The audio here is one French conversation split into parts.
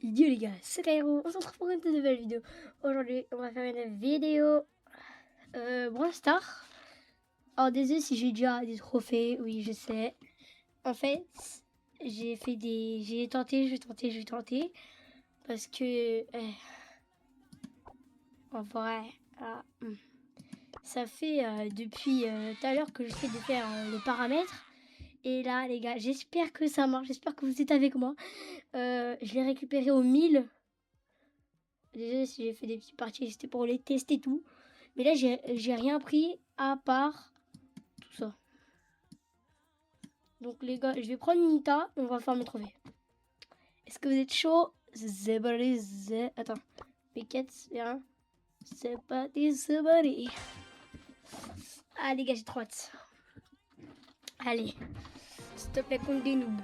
vidéo les gars, c'est Kairo, on se retrouve pour une toute nouvelle vidéo. Aujourd'hui on va faire une vidéo Brawl Stars. Alors désolé si j'ai déjà des trophées, oui je sais. En fait j'ai tenté, je vais tenter. Parce que en vrai ça fait depuis tout à l'heure que j'essaie de faire les paramètres. Et là les gars, j'espère que ça marche, j'espère que vous êtes avec moi. Je l'ai récupéré au 1000. Désolé si j'ai fait des petites parties, c'était pour les tester et tout. Mais là, j'ai rien pris à part tout ça. Donc les gars, je vais prendre Nita, on va faire mes trophées. Est-ce que vous êtes chaud? Attends, Piquette, viens. C'est parti, c'est parti. Ah les gars, j'ai trop hâte. Allez, s'il te plaît, compte des noobs.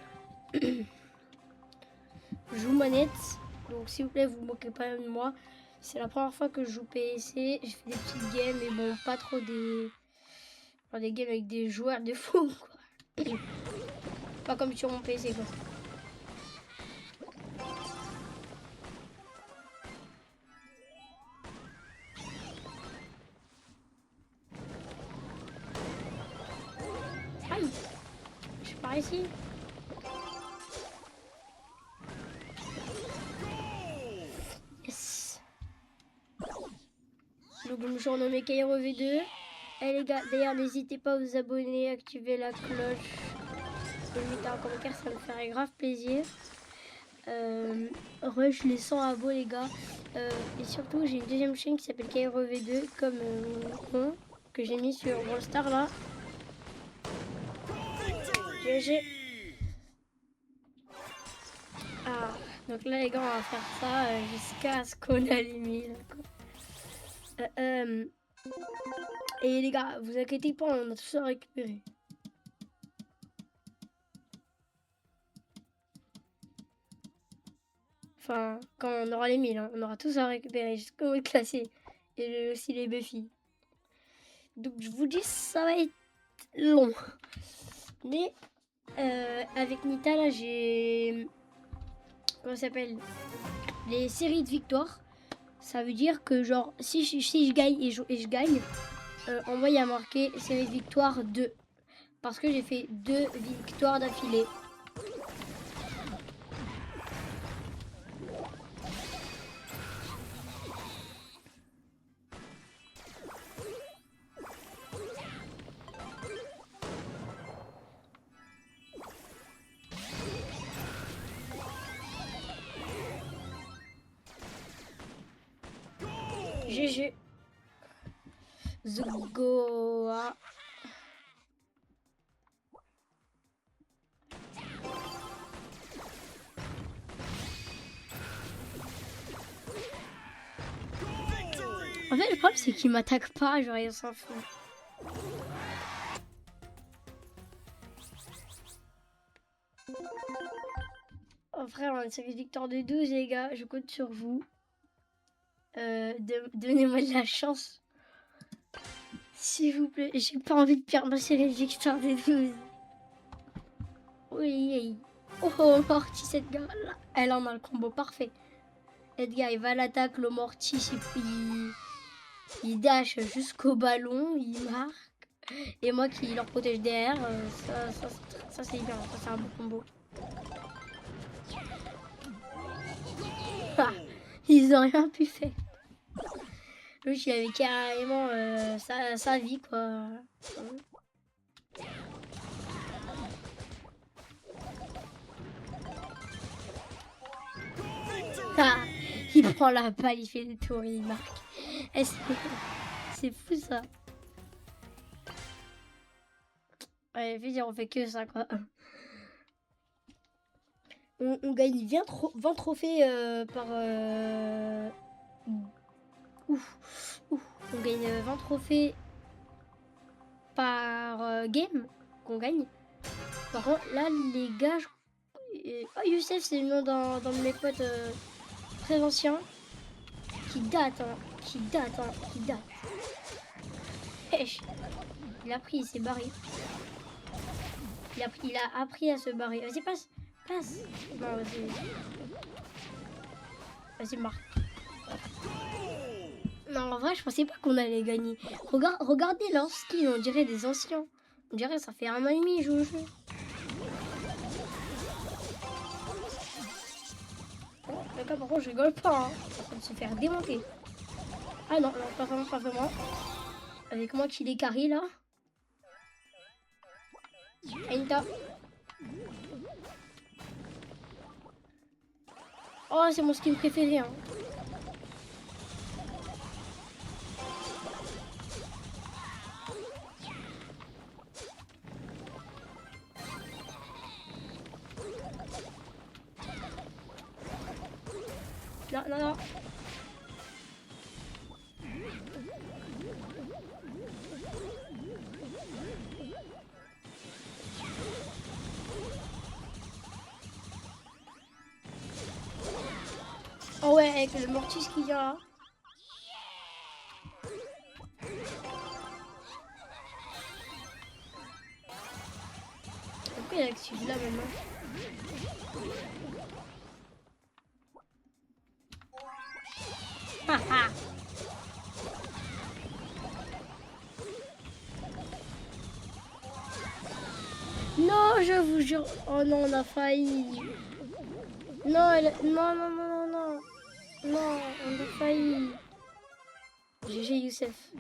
Je joue manette, donc s'il vous plaît, vous moquez pas de moi. C'est la première fois que je joue PSC. J'ai fait des petites games, mais bon, pas trop des games avec des joueurs de fou, quoi. Pas comme sur mon PC, quoi. Aïe, je suis par ici. Yes. Donc je me suis renommé Kairo V2. Et les gars, d'ailleurs n'hésitez pas à vous abonner, activer la cloche, et mettez un commentaire, ça me ferait grave plaisir. Rush les 100 abos les gars. Et surtout j'ai une deuxième chaîne qui s'appelle Kairo V2 comme mon nom que j'ai mis sur Brawl Stars là. GG. Ah, donc là les gars on va faire ça jusqu'à ce qu'on a les 1000. Et les gars, vous inquiétez pas, on a tout ça récupéré. Enfin, quand on aura les 1000, hein, on aura tout ça récupéré jusqu'au mode classé. Et aussi les Buffy. Donc je vous dis, ça va être long. Mais avec Nita, là, j'ai... Comment ça s'appelle? Les séries de victoires. Ça veut dire que genre, si je gagne et je gagne, en moi il y a marqué série de victoires 2. Parce que j'ai fait 2 victoires d'affilée. GG. Zugoa. En fait, le problème, c'est qu'il m'attaque pas, genre, il s'en fout. Oh frère, on a une série de victoire de 12, les gars, je compte sur vous. Donnez-moi de la chance. S'il vous plaît, j'ai pas envie de perdre ma série de victoire de 12. Oui. Oh, Morty, cette gars là. Elle en a le combo parfait. Edgar, il va à l'attaque, le Morty, il dash jusqu'au ballon, il marque. Et moi qui leur protège derrière, ça c'est hyper, ça c'est un bon combo. Ah, ils ont rien pu faire. Lui, il avait carrément sa vie, quoi. Ah, il prend la balle, il fait des tours, il marque. C'est fou ça. Ouais, je veux dire, on fait que ça, quoi. On gagne 20 trophées par... On gagne 20 trophées par game qu'on gagne. Par contre, là, les gars... Youssef, c'est le nom d'un de mes potes très anciens. Qui date. Wesh. Il a pris, il s'est barré. Il a appris à se barrer. Vas-y, passe. Non, vas-y. Vas-y, marque. Non, en vrai, je pensais pas qu'on allait gagner. Regardez leur skin, on dirait des anciens. On dirait ça fait 1 an et demi, je joue au jeu. Oh, d'accord, par contre, je rigole pas. Hein. En train de se faire démonter. Ah non, non, pas vraiment, pas vraiment. Avec moi qui les carry là. Enta. Oh, c'est mon skin préféré. Hein. Non, non, non. Oh ouais, avec le mortis qu'il y a là. Pourquoi il active là maintenant? Haha. Non, je vous jure. Oh non, on a failli. Non, non, non, non, non, non. Non, on a failli. GG Youssef.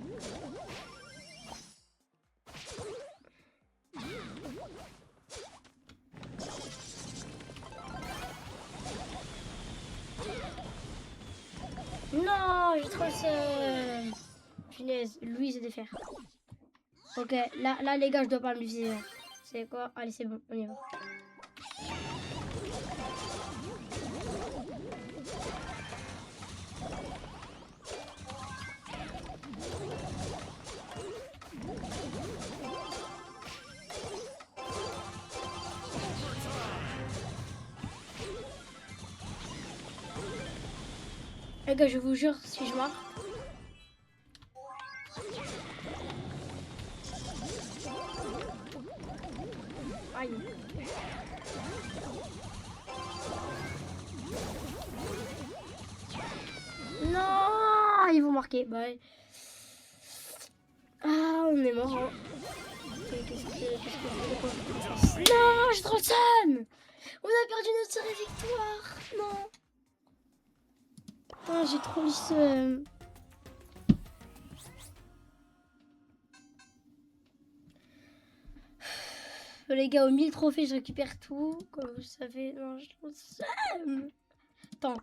Non, j'ai trop le seum. Punaise, Louise de fer. Ok, là les gars, je dois pas me viser. C'est quoi? Allez, c'est bon, on y va. Les gars, je vous jure, si je marque. Aïe. Non, ils vont marquer. Bah, ah, on est mort. Hein. Non, j'ai trop le seum. On a perdu notre série victoire. Non. Ah, j'ai trop le seum. Les gars, aux 1000 trophées, je récupère tout. Comme vous savez, non, j'ai trop le seum. Attends.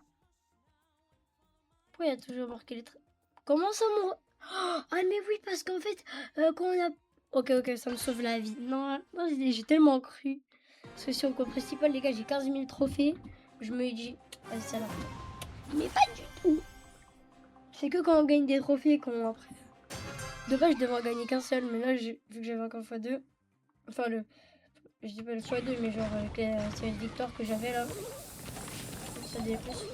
Pourquoi il y a toujours marqué les traits? Comment ça, mon... Ah, mais oui, parce qu'en fait, quand on a... Ok, ça me sauve la vie. Non, non j'ai tellement cru. Parce que si on compte principal, les gars, j'ai 15 000 trophées. Je me dis... Vas-y, ça là. Mais pas du tout. C'est que quand on gagne des trophées qu'on... Après... De base, je devrais en gagner qu'un seul. Mais là, vu que j'avais encore x2... Enfin, je dis pas le x2, mais genre avec la série de victoire que j'avais là. Ça dépasse.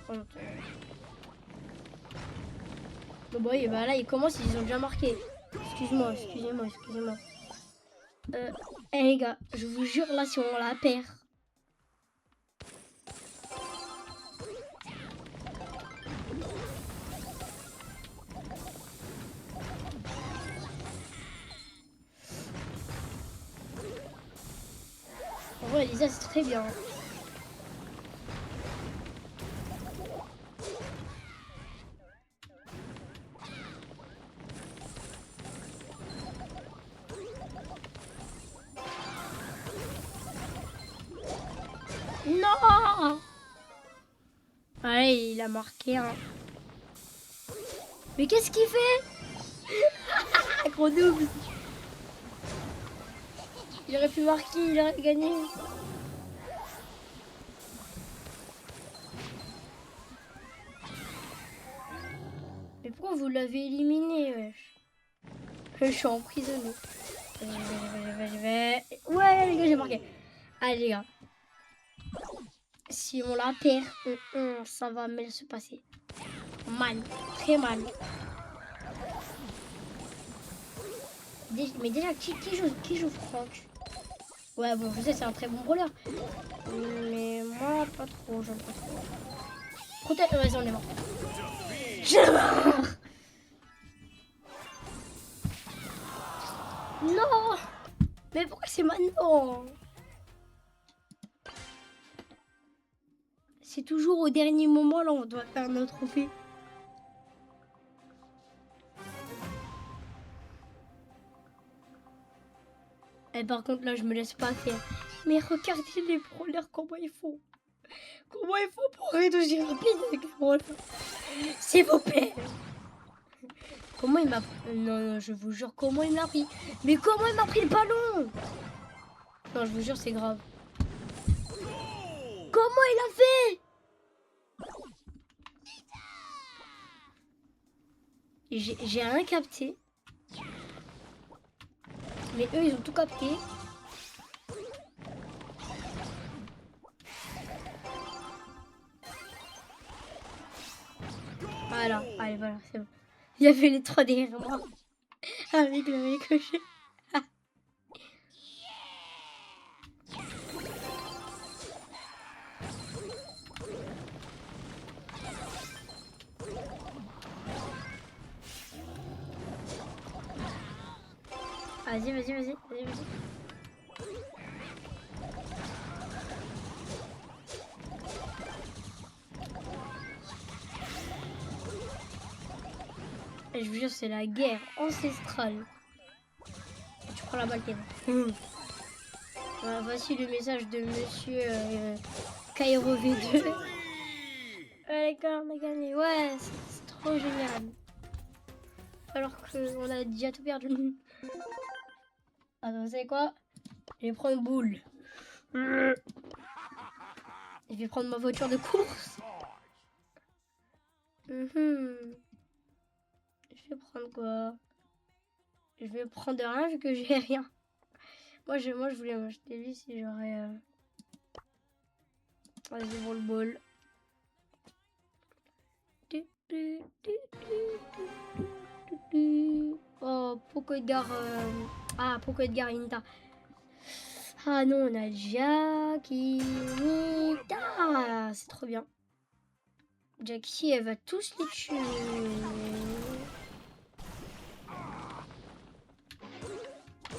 Bon, bah, et bah là, ils commencent, ils ont déjà marqué. Excusez-moi. Les gars, je vous jure, là, si on la perd. En vrai, Elisa, c'est très bien. Non! Allez, il a marqué un. Mais qu'est-ce qu'il fait? Gros double. Il aurait pu marquer, il aurait gagné. Mais pourquoi vous l'avez éliminé, wesh? Je suis emprisonné. Ouais, les gars, j'ai marqué. Allez, les gars. Si on la perd, ça va mal se passer. Mal, très mal. Mais déjà, qui joue Franck? Ouais, bon, je sais, c'est un très bon brawler. Mais Moi, pas trop, j'aime pas trop. Protège. Vas-y, on est mort. J'ai mort. Non. Mais pourquoi c'est maintenant? C'est toujours au dernier moment, là, on doit faire notre trophée. Et par contre, là, je me laisse pas faire. Mais regardez les brawlers, comment ils font. Comment ils font pour être aussi rapide avec les brawlers? S'il vous plaît. Comment il m'a... Non, non, je vous jure, comment il m'a pris? Mais comment il m'a pris le ballon? Non, je vous jure, c'est grave. Comment il a fait? J'ai rien capté. Mais eux, ils ont tout capté. Voilà, allez, voilà, c'est bon. Il y avait les trois derrière moi. Avec le ricochet. Vas-y, vas-y, vas-y, vas-y, vas-y. Et je vous jure, c'est la guerre ancestrale. Et tu prends la balle, t'es bon. Voilà, voici le message de monsieur Cairo V2. Ouais, les gars, on a gagné. Ouais, c'est trop génial. Alors qu'on a déjà tout perdu. Attends, vous savez quoi? Je vais prendre boule. Je vais prendre ma voiture de course. Je vais prendre quoi? Je vais prendre rien vu que j'ai rien. Moi, je voulais m'acheter lui si j'aurais... Vas-y, pour le ball. Oh, Poco Edgar... Ah, Poco Edgar Inta. Ah non, on a Jackie Nita. C'est trop bien. Jackie, elle va tous les tuer.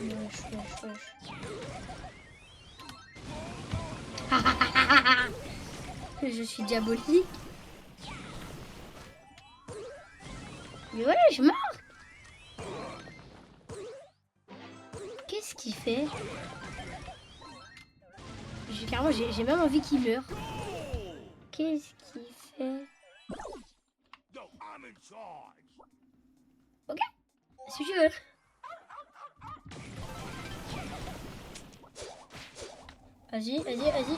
Wesh, wesh, wesh. Je suis diabolique. Mais voilà, je marque. Qu'est-ce qu'il fait? Carrément, j'ai même envie qu'il meure. Qu'est-ce qu'il fait? Ok, si tu veux. Vas-y, vas-y, vas-y.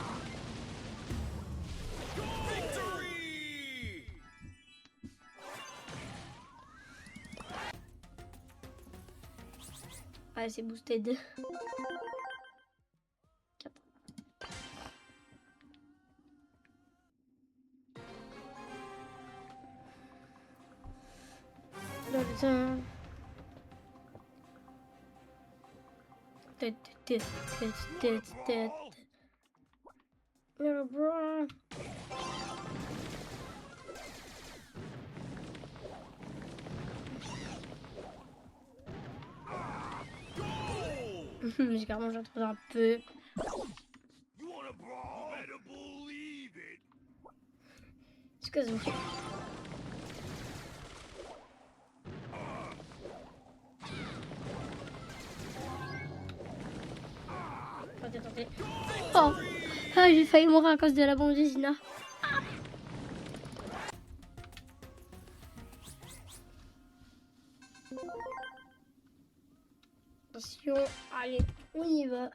Ah, c'est boosted. 4. Tête. Little bro. J'ai carrément j'entends un peu. Excuse-moi. Attendez. Oh, ah, j'ai failli mourir à cause de la bombe de Zina. Attention, allez, on y va.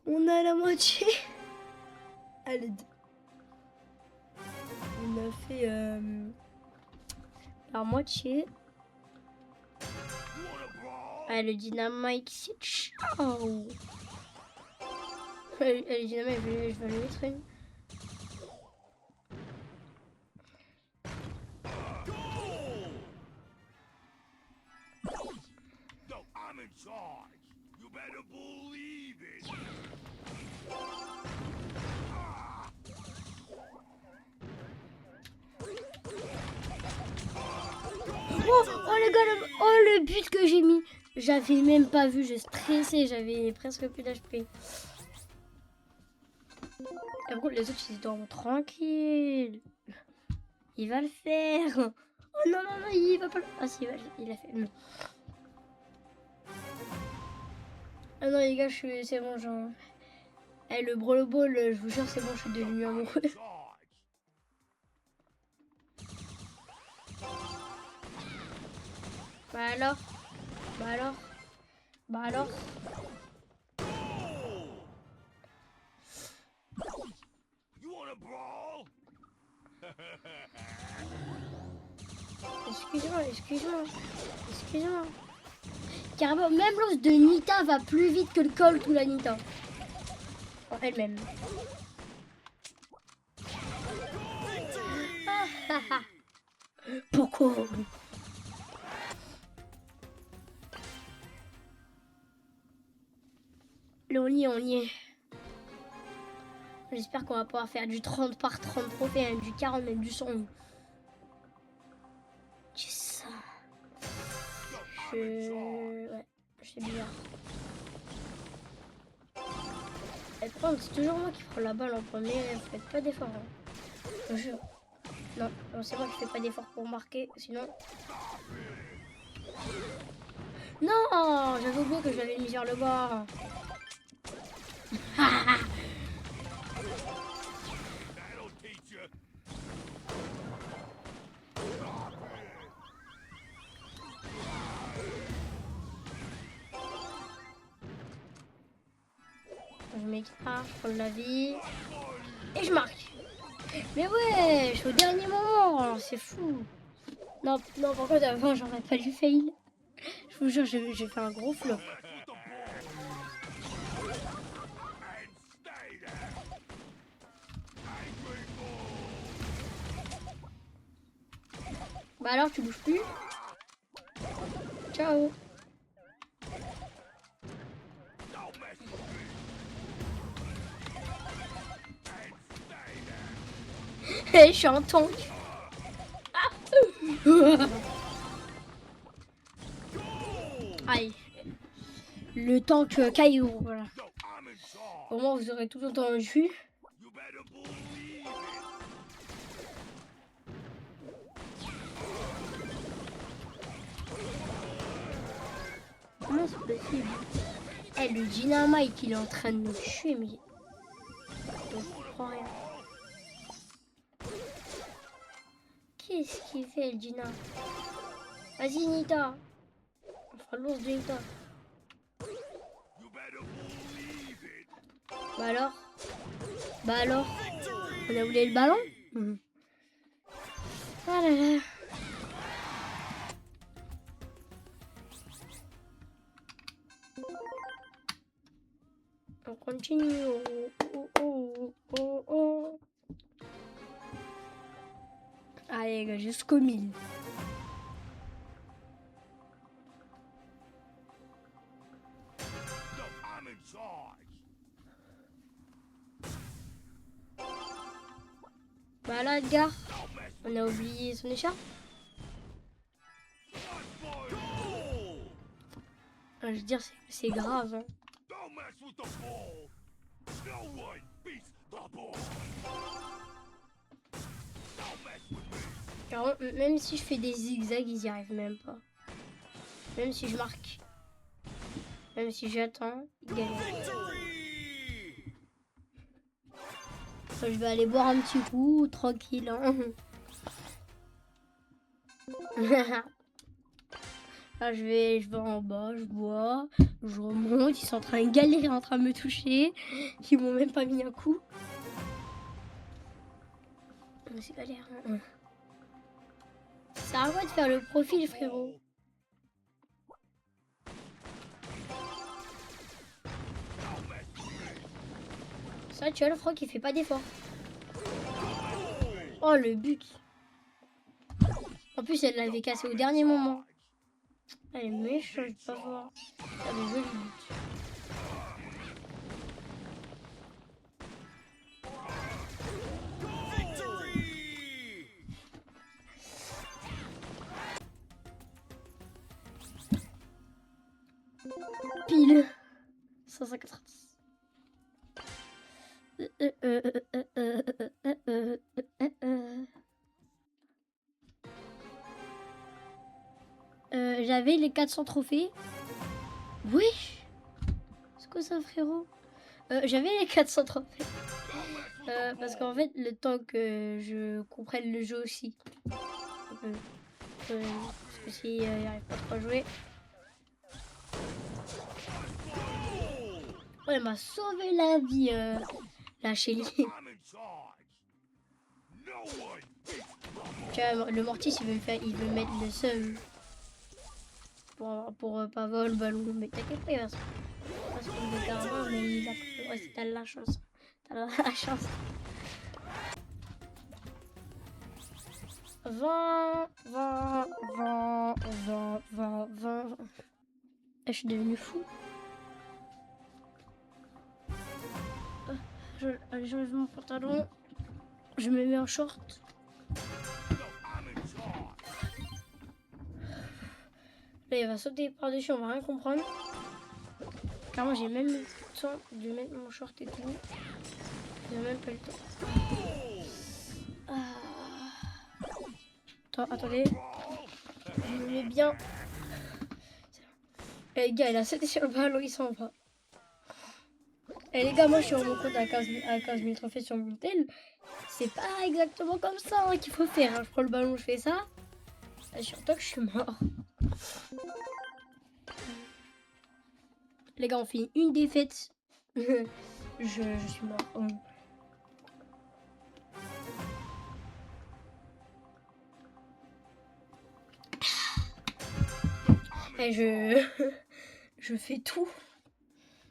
On a la moitié. Allez, on a fait la moitié. Allez, le dynamite, c'est ciao. Allez, le dynamite, je vais le mettre une. Oh les gars, le but que j'ai mis. J'avais même pas vu, je stressais, j'avais presque plus d'HP. Par contre, les autres, ils dorment tranquilles. Il va le faire. Oh non, non, non, il va pas le... Ah si, il l'a fait. Non. Ah non, les gars, c'est bon, genre... Eh, le Brawl Ball, je vous jure, c'est bon, je suis devenu amoureux. Bah alors. Bah alors. Bah alors. Excusez-moi, excusez-moi. Excusez-moi. Carrément, même l'os de Nita va plus vite que le Colt ou la Nita. En elle-même. Pourquoi? Là, on y est, on y est. J'espère qu'on va pouvoir faire du 30 par 30 trophées, hein, du 40, même du 100. Ça. Ouais, c'est bizarre. Et prendre, c'est toujours moi qui prends la balle en premier, faites pas d'effort. Hein. Je jure. Non, c'est moi qui fais pas d'effort pour marquer, sinon... Non, j'avais oublié que je l'avais mis vers le bas. Je m'écarte, je prends de la vie. Et je marque. Mais ouais, je suis au dernier moment, c'est fou. Non, non, par contre, avant, j'aurais pas dû fail. Je vous jure, j'ai fait un gros flop. Bah alors, tu bouges plus. Ciao. Je suis en tank. Aïe. Le tank caillou, voilà. Au moins, vous aurez tout entendu. Comment c'est possible? Eh, le dynamite, il est en train de me tuer, mais... Je comprends rien. Qu'est-ce qu'il fait, le Dina? Vas-y, Nita. Enfin, l'ours de Nita. Bah alors? Bah alors? On a voulu le ballon? Ah là là. On continue. Oh. Allez, gars, jusqu'au 1000. Bah là, Edgar, on a oublié son écharpe. Je veux dire, c'est grave. Hein. Alors, même si je fais des zigzags, ils y arrivent même pas. Même si je marque. Même si j'attends, ils galèrent. Je vais aller boire un petit coup, tranquille. Hein. Là, je vais en bas, je bois, je remonte. Ils sont en train de galérer, en train de me toucher. Ils m'ont même pas mis un coup. C'est galère. Hein. Ça à quoi de faire le profil, frérot? Ça, tu vois, le froc, il fait pas d'effort. Oh, le but. En plus, elle l'avait cassé au dernier moment. Elle est méchante, je peux pas voir. Elle est jolie but. 1000. 590. J'avais les 400 trophées. Oui. C'est quoi ça, frérot? J'avais les 400 trophées. Parce qu'en fait, le temps que je comprenne le jeu aussi. Parce que si il arrive pas trop à jouer. Oh, elle m'a sauvé la vie, la Shelly. Tu vois, le Mortis, il veut mettre le seum pour pas voler le ballon. Mais t'inquiète pas, il va se prendre des carreaux, mais il a... Ouais, t'as la chance. T'as la chance. 20. Je suis devenue fou. Allez, j'enlève mon pantalon. Je me mets en short. Là, il va sauter par-dessus, on va rien comprendre. Car moi, j'ai même eu le temps de mettre mon short et tout. J'ai même pas eu le temps. Attendez. Je me mets bien. Eh, les gars, il a sauté sur le ballon, il s'en va. Eh les gars, moi je suis en mon compte à 15 000 trophées sur mon tel. C'est pas exactement comme ça qu'il faut faire. Hein. Je prends le ballon, je fais ça. Surtout que je suis mort. Les gars, on fait une défaite. je suis mort. Et je fais tout.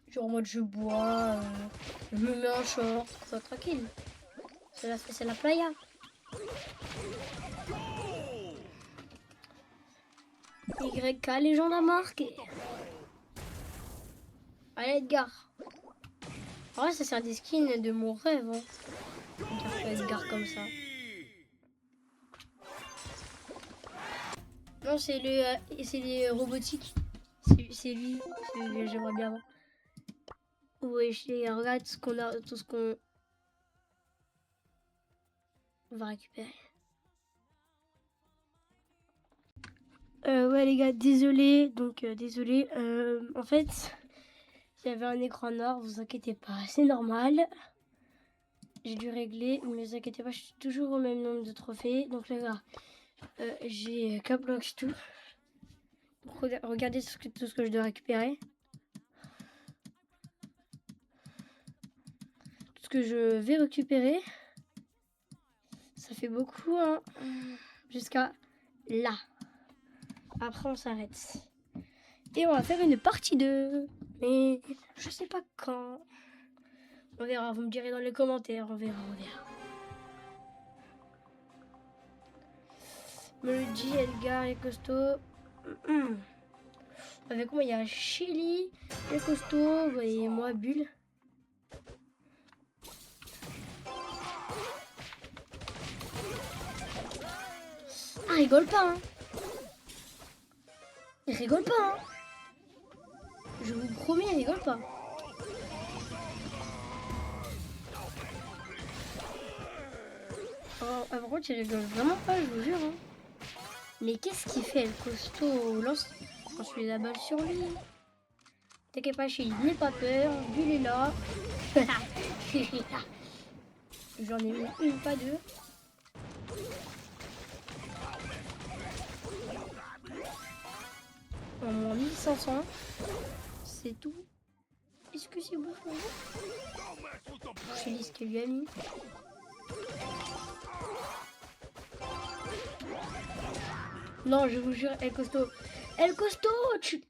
Genre en mode je bois, je me mets en short, quoi, tranquille. C'est la playa. YK, légende à marquer. Allez Edgar. En vrai ça c'est un des skins de mon rêve. Hein. Edgar comme ça. Non c'est les robotiques. C'est lui. J'aimerais bien avoir. Ouais, regarde ce qu'on a, tout ce qu'on va récupérer. Ouais les gars, désolé. Donc désolé. En fait, il y avait un écran noir, vous inquiétez pas, c'est normal. J'ai dû régler, mais vous inquiétez pas, je suis toujours au même nombre de trophées. Donc les gars, j'ai Caplox tout. Donc, regardez tout ce que je dois récupérer. Tout ce que je vais récupérer. Ça fait beaucoup, hein. Jusqu'à là. Après, on s'arrête. Et on va faire une partie 2. Mais je sais pas quand. On verra, vous me direz dans les commentaires. On verra. Melody, Edgar, les costauds. Avec moi, il y a Shelly, les costauds, et moi, Bulle. Ah, rigole pas, hein. Il rigole pas, hein. Je vous promets, il rigole pas. Oh, par contre, il rigole vraiment pas, je vous jure. Hein. Mais qu'est-ce qu'il fait, le costaud? Lance je la balle sur lui. T'inquiète pas, Shelly, n'aie pas peur. Bulle est là. J'en ai mis une, pas deux. En moins 1500. C'est tout. Est-ce que c'est bon pour vous? Je lis ce qu'elle lui a mis. Non, je vous jure, El Costo. El Costo, tu...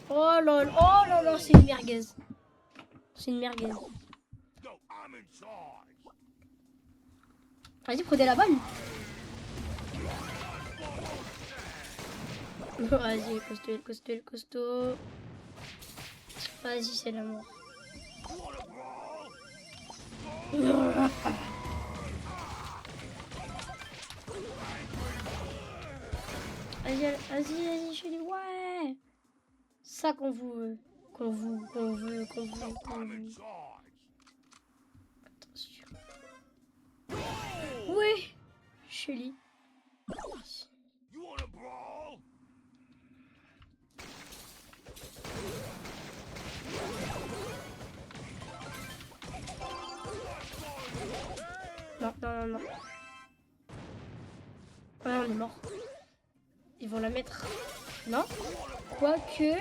Oh là là, c'est une merguez. C'est une merguez. Vas-y, prenez la balle. Vas-y, El Costo. Vas-y, c'est la mort. Vas-y, je dis ouais. ça qu'on veut. Qu'on veut. Attention. Oui, Shelly. Non. Ah, on est mort. Ils vont la mettre. Non. Quoique.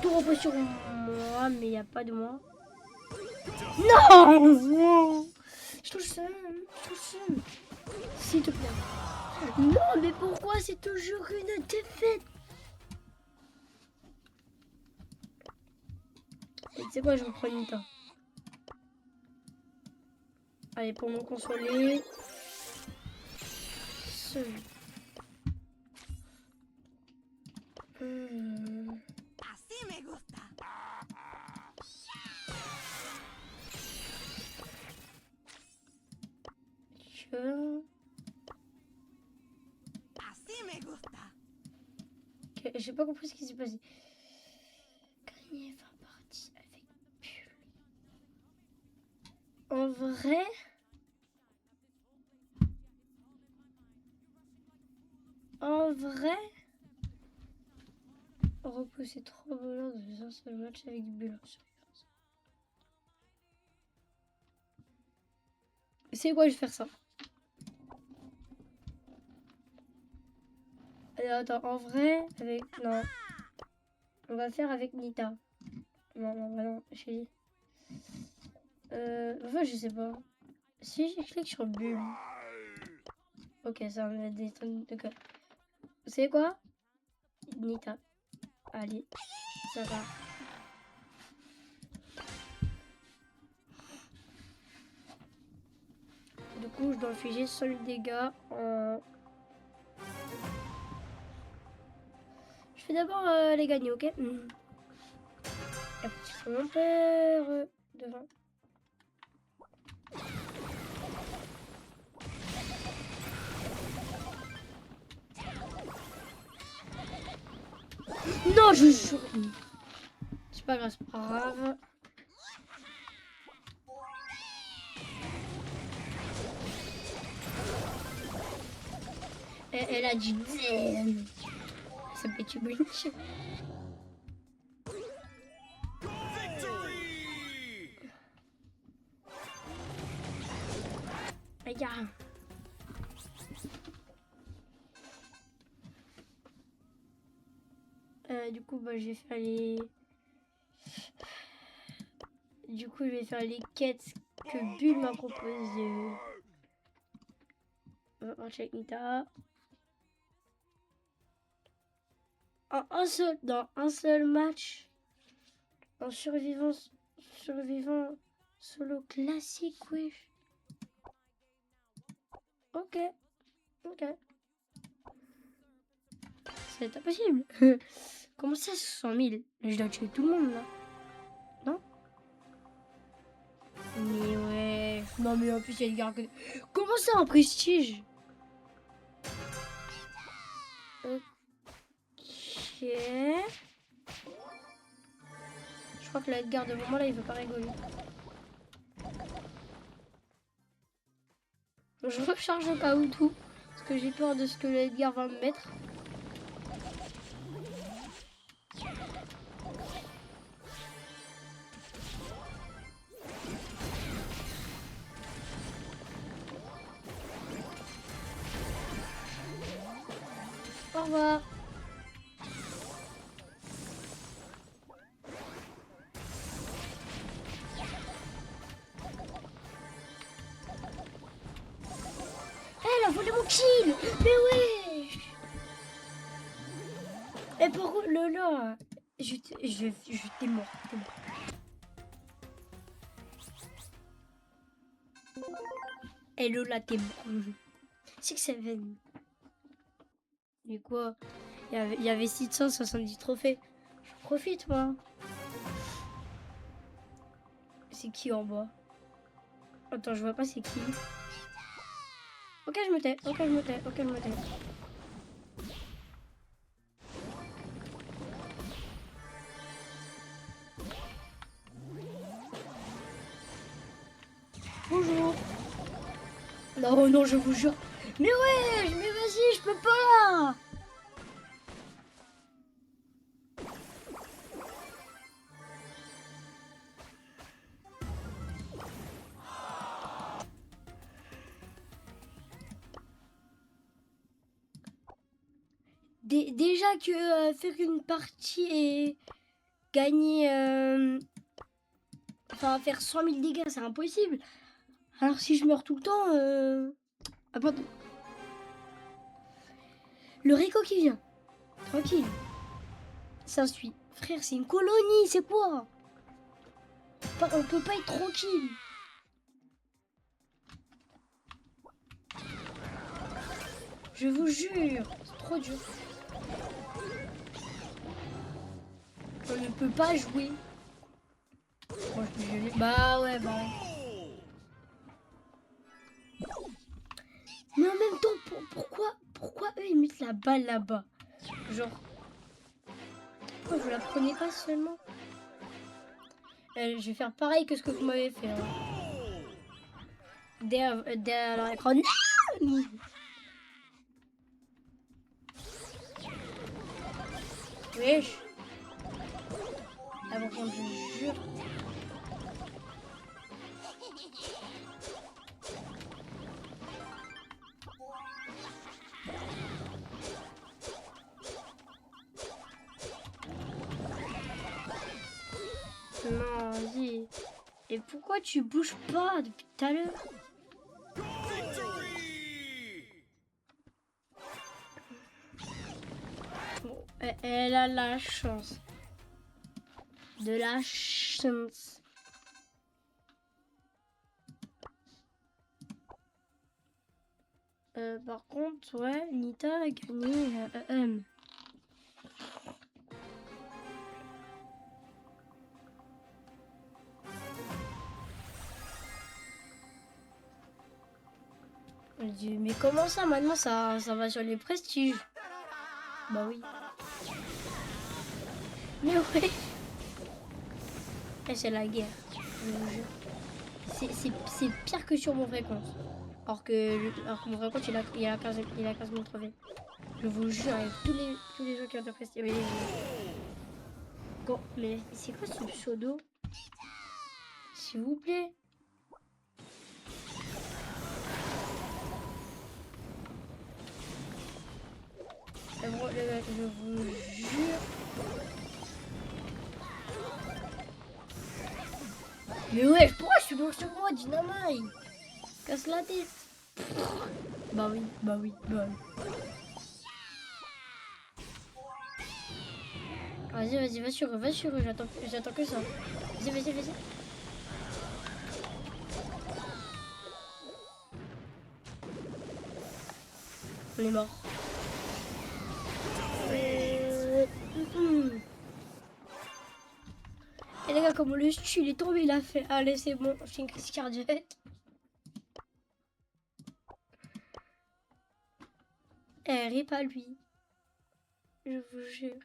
Tout repose sur moi, mais il n'y a pas de moi. Non. Je touche ça. S'il te plaît. Non, mais pourquoi c'est toujours une défaite? Et tu sais quoi, je vous prends une temps. Allez, pour me consoler. Así me gusta. Así me gusta. Okay, j'ai pas compris ce qui s'est passé. Gagner 20 parties avec Bull. En vrai. Repousser 3 voleurs dans un seul match avec Bull. C'est quoi, je vais faire ça. Attends, en vrai, avec... Non. On va faire avec Nita. Non, chérie. Enfin, je sais pas. Si je clique sur Bull. Ok, ça va me détendre. Ok. Vous savez quoi? Nita. Allez, ça va. Du coup, je dois infliger seul dégâts en... Je fais d'abord les gagner, ok? Et après, mon père devant. Non, je jure. C'est pas grave, c'est pas grave. Elle a dit damn. Ça peut être une regarde. Du coup, bah, je vais faire les... Du coup, je vais faire les quêtes que Bull m'a proposées. On va marcher avec Nita. Dans un seul match. En survivant solo classique, oui. Ok. C'est impossible. Comment ça, 100 000? Je dois tuer tout le monde, là. Non? Mais ouais. Non, mais en plus, il y a des gars que... Comment ça, en prestige? Ok. Je crois que l'Edgar devant moi, là, il veut pas rigoler. Je recharge au cas où tout. Parce que j'ai peur de ce que l'Edgar va me mettre. Au revoir. Elle a volé mon kill. Mais ouais. Et pourquoi Lola? T'es mort. Et Lola, t'es mort. C'est que ça va. Mais quoi? Il y avait 670 trophées. Je profite, moi. C'est qui en bas? Attends, je vois pas c'est qui. Ok, je me tais. Bonjour. Non, non, je vous jure. Mais ouais, mais vas-y, je peux pas. Déjà que faire une partie et gagner... Enfin, faire 100 000 dégâts, c'est impossible. Alors si je meurs tout le temps... Ah, pardon. Le Rico qui vient. Tranquille. Ça suit. Frère, c'est une colonie, c'est quoi? On peut pas être tranquille. Je vous jure, c'est trop dur. On ne peut pas jouer. Moi, je peux geler. Bah ouais, bah ouais. Mais en même temps, pourquoi eux ils mettent la balle là-bas? Genre, pourquoi vous la prenez pas seulement? Je vais faire pareil que ce que vous m'avez fait. Hein. Derrière l'écran. Non. Wesh. Ah, par contre, je jure. Non, vas-y. Et pourquoi tu bouges pas depuis tout à l'heure? Bon, elle a la chance. De la chance. Par contre, ouais, Nita a gagné Je dis, mais comment ça maintenant ça va sur les prestiges? Bah oui. Mais ouais. Et c'est la guerre, je vous jure. C'est pire que sur mon vrai compte. Alors que mon vrai compte il a 15 000 trophées. Je vous jure, avec tous les gens qui ont de prestige. Mais c'est quoi ce pseudo? S'il vous plaît. Je vous jure. Mais ouais, pourquoi je suis dans ce moi, Dynamite? Casse la tête. Bah oui, bah oui, bah oui. Vas-y, va sur eux, j'attends que ça. Vas-y. On est mort. Et les gars, comme on le tue, il est tombé, il a fait. Allez, c'est bon, je fais une crise cardiaque. Eh, rip à lui. Je vous jure.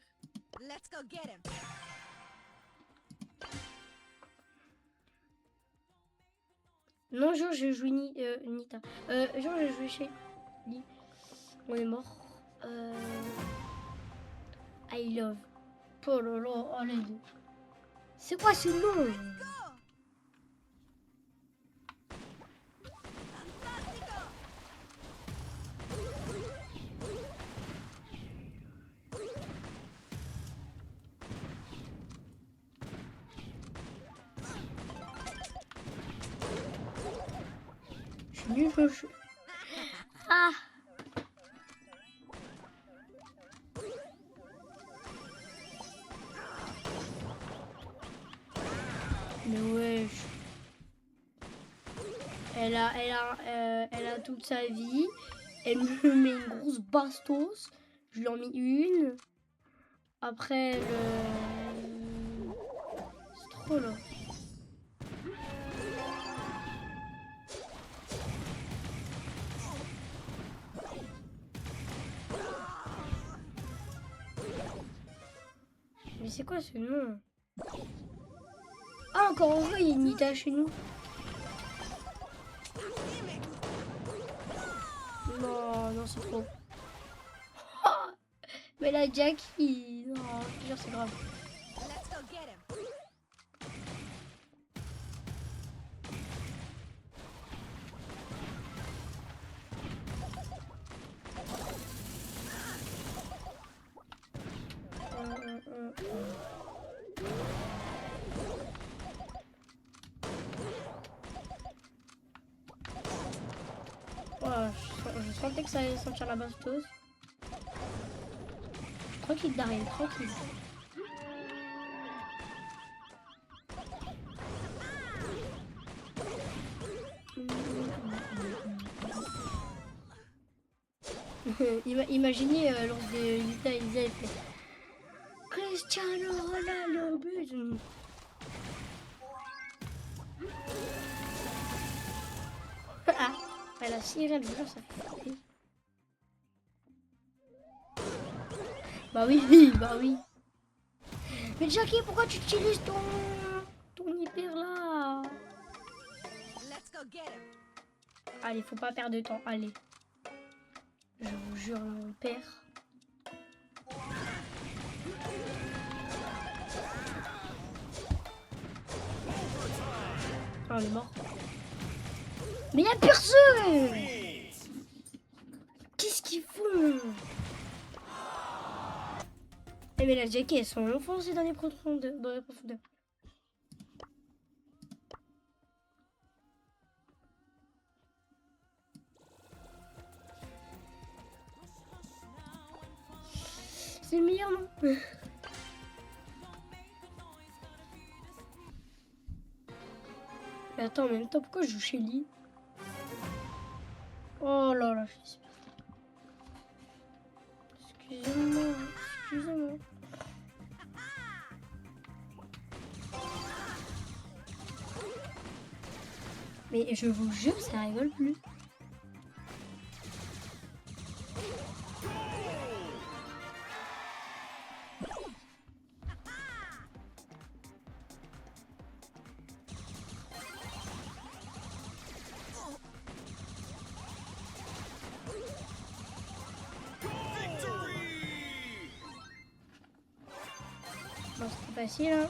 Let's go get him. Non, genre, je joue Nita. Genre, je joue chez Lee. On est mort. I love. Oh là là, allez. C'est quoi ce nom? Je suis nul au jeu. Ah! Mais wesh. Elle a toute sa vie. Elle me met une grosse bastos. Je lui en mis une. Après, c'est trop là. Mais c'est quoi ce nom? Ah, encore en vrai, il y a une Nita chez nous. Non, non, c'est trop. Ah, mais la Jackie. Non, je te jure, c'est grave. Let's go get him. Voilà, je sentais que ça allait sentir la bastos. Tranquille, Daryl, tranquille. Imaginez lors de Lita et Elsa, elle fait Cristiano Ronaldo but. Ah, la sirène, je vous jure, ça fait flipper. Bah oui, bah oui. Mais Jackie, pourquoi tu utilises ton hyper là? Let's go get him. Allez, faut pas perdre de temps, allez. Je vous jure, on perd. Oh, on est mort. Mais y'a personne! Qu'est-ce qu'ils font? Eh mais la Jackie, elles sont enfoncées dans les profondeurs. C'est le meilleur, non? Mais attends, en même temps, pourquoi je joue chez Lee? Oh là là, je suis super. Excusez-moi, excusez-moi. Mais je vous jure, ça rigole plus. Bon, c'était facile, hein.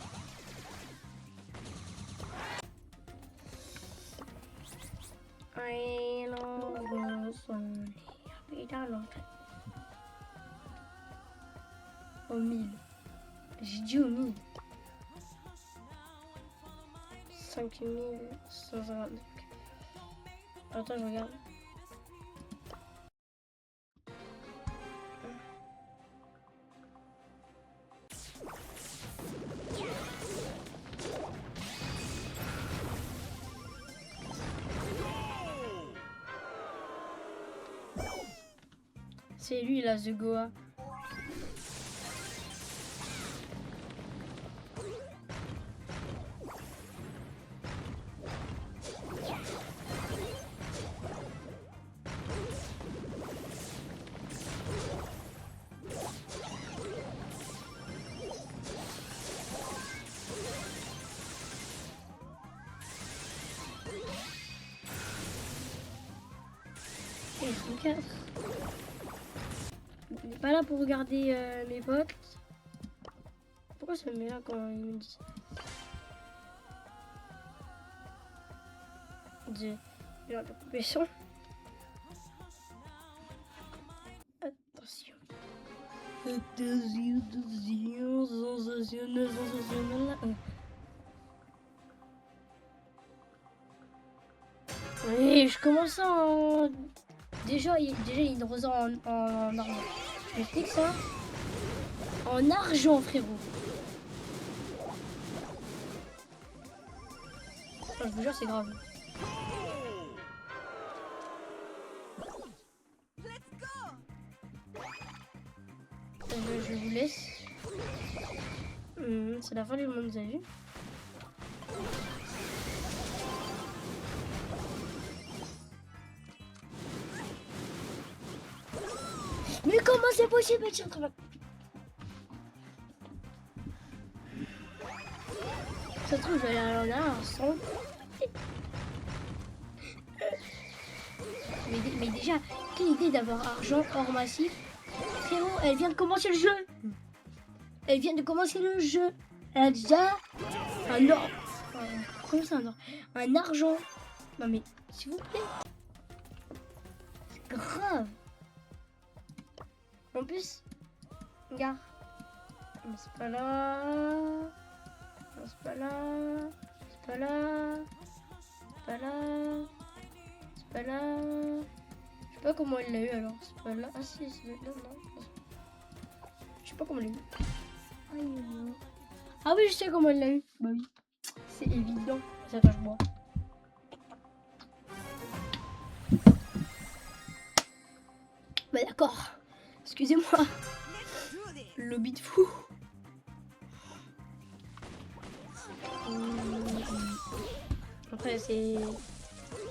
Au 1000. J'ai dit au 1000. 5129. Attends, je regarde. C'est lui là, The Goa. Ils sont 4. Il n'est pas là pour regarder mes potes. Pourquoi ça me met là quand il me dit il a coupé son. Attention. Attention, sensationnel, sensationnel. Oui, je commence en... Déjà, il ressort en argent. Je t'explique ça. En argent, frérot. Ah, je vous jure, c'est grave. Let's go. Je vous laisse. C'est la fin du monde, vous avez vu? Mais comment c'est possible? Ça se trouve, je vais aller en arrière sans. Mais déjà, quelle idée d'avoir argent hors massif. Frérot, elle vient de commencer le jeu. Elle vient de commencer le jeu. Elle a déjà un or. Comment ça, un or? Un argent. Non mais, s'il vous plaît. C'est grave. En plus, regarde. Non, c'est pas là. Non, c'est pas là. C'est pas là. C'est pas là. C'est pas là. Je sais pas comment elle l'a eu alors. C'est pas là. Ah si, c'est là. Non. Je sais pas comment elle l'a eu. Ah oui, je sais comment elle l'a eu. Bah oui. C'est évident. Attends, je bois. Bah d'accord. Excusez-moi. Let's do this. Lobby de fou. Après, c'est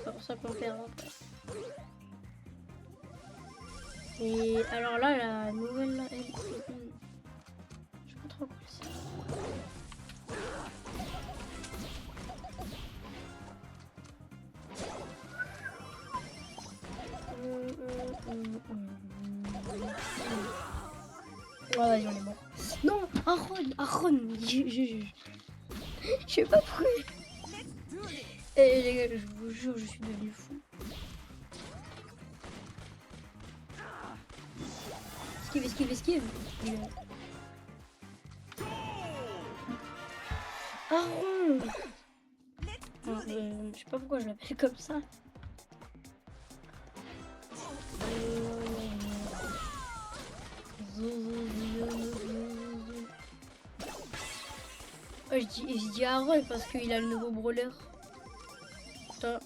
pas pour ça qu'on perd. Après. Et alors là, la nouvelle, là, elle... Je sais pas trop quoi c'est. Oh, vas-y, on est mort. Non, Aaron, je sais pas pourquoi. Let's do this. Eh les gars, je vous jure, je suis devenu fou. Esquive. Aaron. Je sais pas pourquoi je l'appelle comme ça. Ouais, je dis Aaron parce qu'il a le nouveau brawler. Attends.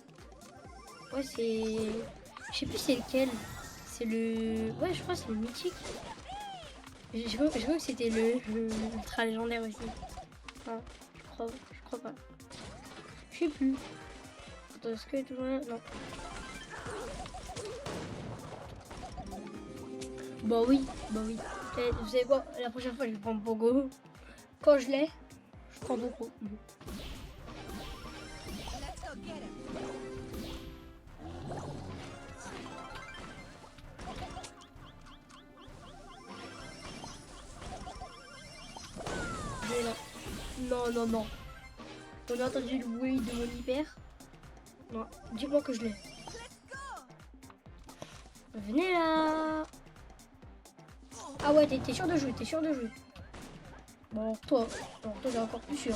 Ouais, c'est... Je sais plus c'est lequel. C'est le... Ouais, je crois que c'est le mythique. Je crois que c'était le ultra légendaire aussi. Enfin, je crois pas. Je sais plus. Attends, est-ce qu'elle est toujours là? Non. Bah oui. Et vous savez quoi? La prochaine fois, je vais prendre Pogo. Quand je l'ai, je prends Pogo. Let's go get him. Il est là. Non. On a entendu le bruit de mon hyper. Non, dis-moi que je l'ai. Let's go. Venez là. Ah ouais, t'es sûr de jouer, Bon, toi, t'es encore plus sûr.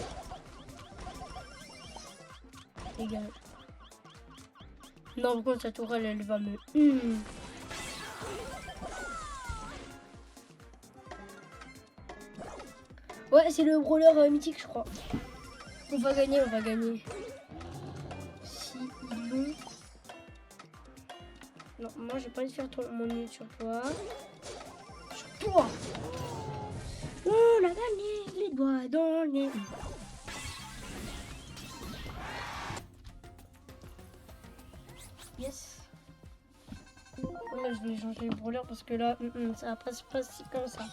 Les gars. Non, par contre, sa tourelle, elle va me... Ouais, c'est le brawler mythique, je crois. On va gagner. Si ils l'ont... Non, moi, j'ai pas envie de faire mon nid sur toi. Oh, la gagné, les doigts dans le nez. Yes. Là, je vais changer le brawler parce que là, ça va pas se passer comme ça.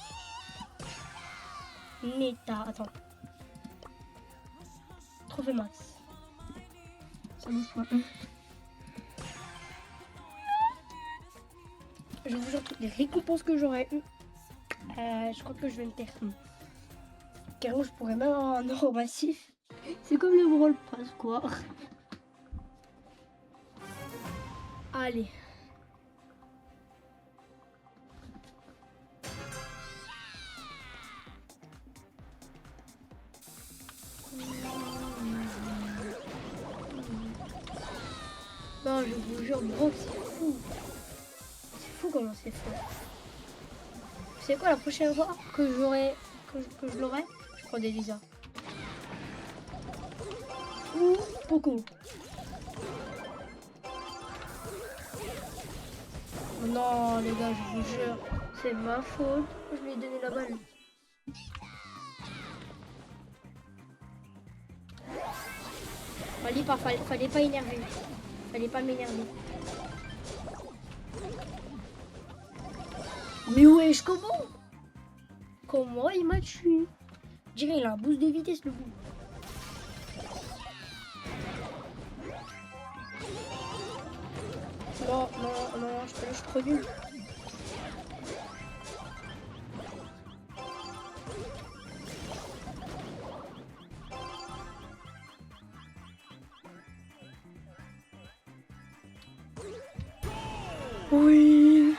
Neta, attends. Trophée max. Ça bouge pas. Je vous jure toutes les récompenses que j'aurai. Je crois que je vais me taire. Carrément, je pourrais même avoir un or massif. C'est comme le Brawl Pass, quoi. Allez. Non, je vous jure, Brock, c'est fou. C'est fou comment c'est fou. C'est quoi la prochaine fois que j'aurai que je l'aurai? Je prends des Lisa. Ou Poco. Non les gars, je vous jure, c'est ma faute. Je lui ai donné la balle. Fallait pas énerver. Fallait pas m'énerver. Mais wesh, comment il m'a tué? Je dirais il a un boost de vitesse le bout. Non. trop nul. Oui.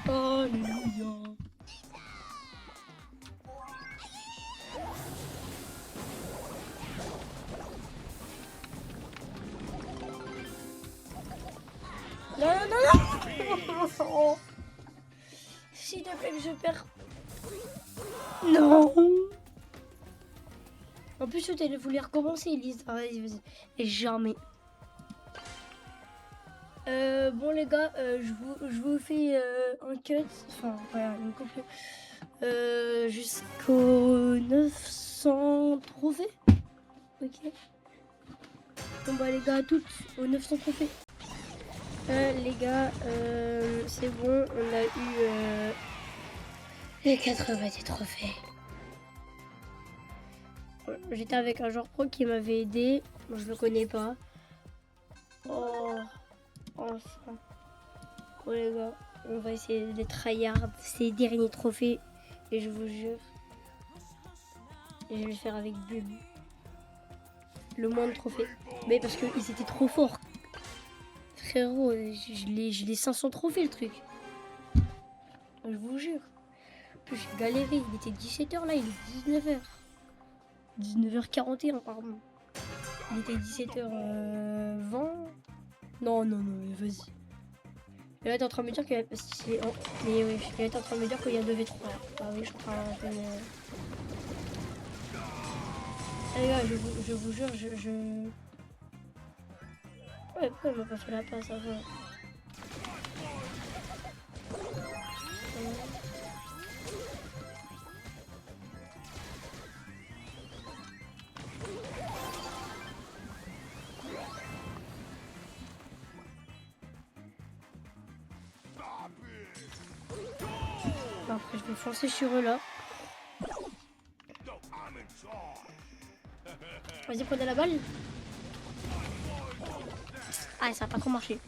Alléluia. Non, non, non. S'il te plaît que je perds. Non. En plus, tu voulu recommencer, Elise. Ah, vas-y, vas-y. Et jamais. Bon les gars, je vous fais un cut, enfin voilà, une coupe jusqu'aux 900 trophées. Ok. Bon bah les gars, à toutes aux 900 trophées. Les gars, c'est bon, on a eu les 90 trophées. J'étais avec un joueur pro qui m'avait aidé, moi je le connais pas. Oh, enfin. Bon les gars, on va essayer de tryhard ces derniers trophées et je vous jure, je vais le faire avec Bub. Le moins de trophées. Mais parce qu'ils étaient trop forts. Frérot, je l'ai 500 trophées le truc. Je vous jure. En plus j'ai galéré, il était 17h là, il est 19h. 19h41 pardon. Il était 17h20. Non, vas-y. Et là, t'es en train de me dire qu'il y a... Mais oui, t'es en train de me dire qu'il y a 2v3. Ah oui, je suis en train de... Les gars, je vous jure, Ouais, pourquoi il m'a pas fait la passe avant? Après, je vais foncer sur eux là. Vas-y, prenez la balle. Ah, ça a pas trop marché.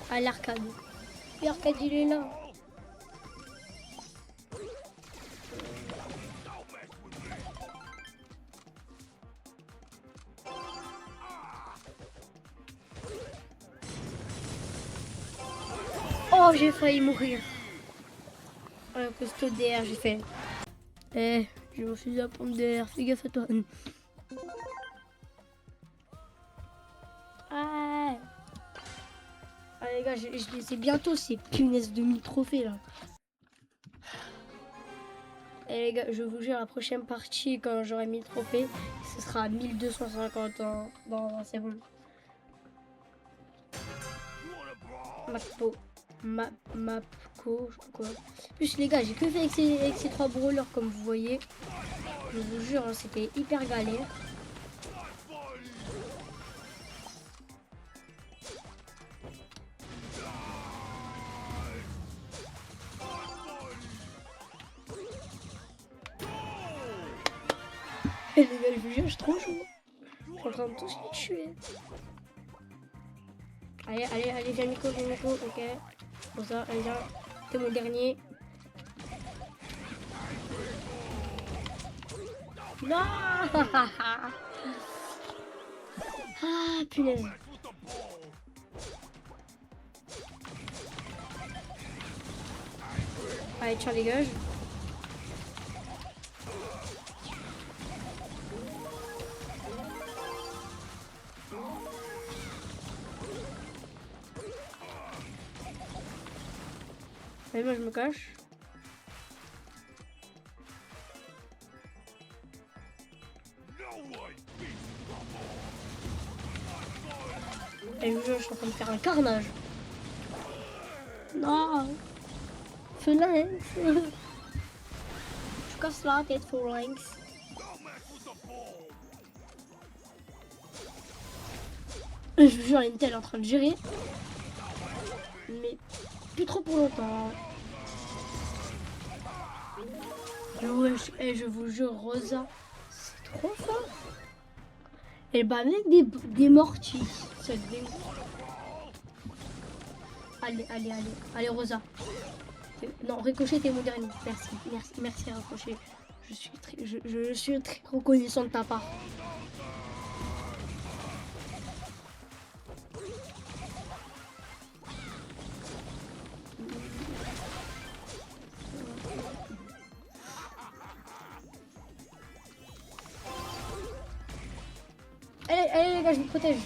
Ah, l'arcade. L'arcade, il est là. Oh, j'ai failli mourir. Ouais, costaud d'air, j'ai fait. Eh, j'ai refusé la pompe d'air, fais gaffe à toi. Ah, les gars, je les ai bientôt ces punaises de 1000 trophées là. Et les gars, je vous jure, la prochaine partie, quand j'aurai 1000 trophées, ce sera à 1250 ans. Bon, c'est bon. Mapco, je sais pas quoi. En plus, les gars, j'ai que fait avec ces 3 brawlers, comme vous voyez. Je vous jure, hein, c'était hyper galère. Et les gars, je vous jure, je suis trop chaud. Je suis en train de tous les tuer. Allez, viens Nico, ok. Bon ça, allez, viens. T'es mon dernier. Non. Ah, punaise. Allez, tiens, dégage. Allez, moi je me cache. Et je suis en train de faire un carnage. Non. Phalanx. Je casse la tête, Phalanx. Je vous jure, Intel est en train de gérer. Mais plus trop pour longtemps. Ouais, je vous jure, Rosa, c'est trop fort. Elle bat avec des mortiers. Ça démontre. Allez, allez, allez. Allez, Rosa. Non, Ricochet, t'es mon dernier. Merci, merci, merci, Ricochet. Je suis très reconnaissant de ta part. Allez, allez les gars, je vous protège.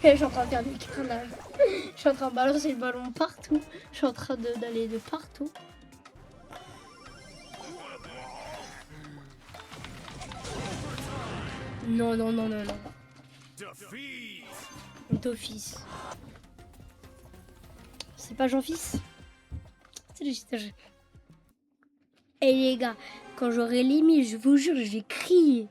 Je suis en train de faire des carnages. Je suis en train de balancer le ballon partout. Je suis en train d'aller de partout. Non, non, non, non, non. D'office. C'est pas Jean-Fils? C'est le stage. Eh les gars, quand j'aurai les 1000, je vous jure, je vais crier.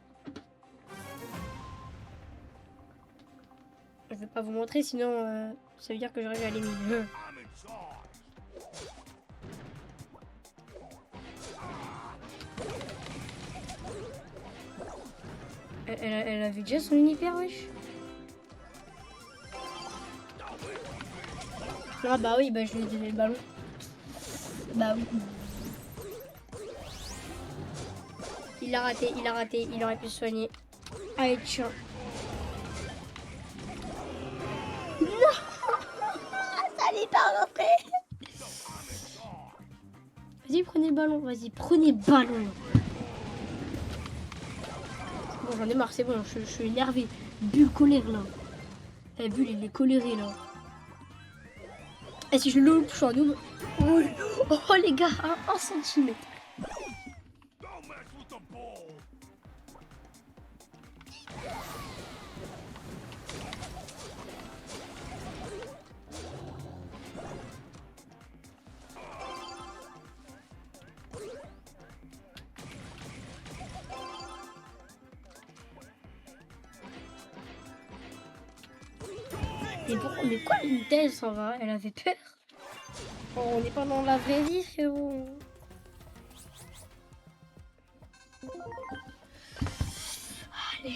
Je vais pas vous montrer, sinon ça veut dire que j'aurai à les 1000. Elle avait déjà son univers, wesh. Ah bah oui, bah je lui ai donné le ballon. Bah oui. Il a raté, il aurait pu se soigner. Allez, tiens. Non. Ça n'est pas rentré. Vas-y, prenez le ballon, vas-y, prenez le ballon. Bon, j'en ai marre, c'est bon, je suis énervé. Bulle colère là. Eh, Bulle, il est coléré là. Et si je le loupe, je suis en double. Oh les gars, 1 centimètre. Mais quoi une thèse ça va? Elle avait peur. Oh, on n'est pas dans la vraie vie, frérot. Allez.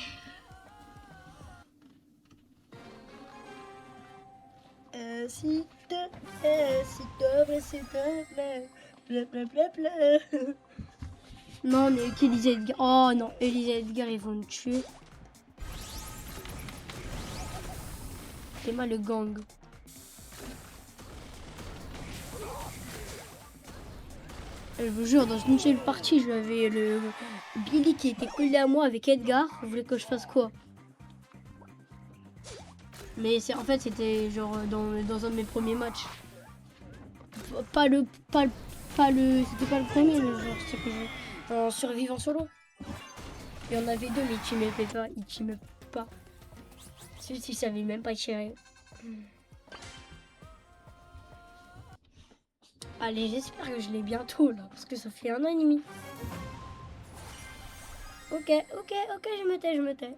S'il te plaît, s'il te plaît, s'il te plaît. Blablabla. Non, mais qu'Elisa Edgar. Oh non, Elisa Edgar, ils vont me tuer. C'est moi le gang. Je vous jure, dans une seule partie, j'avais le Billy qui était collé à moi avec Edgar. Vous voulez que je fasse quoi? Mais en fait, c'était genre dans un de mes premiers matchs. C'était pas le premier, mais genre c'est que en survivant solo. Il y en avait 2, mais ils teamaient pas. Celui-ci savait même pas tirer. Allez, j'espère que je l'ai bientôt là, parce que ça fait 1 an et demi. Ok, je me tais.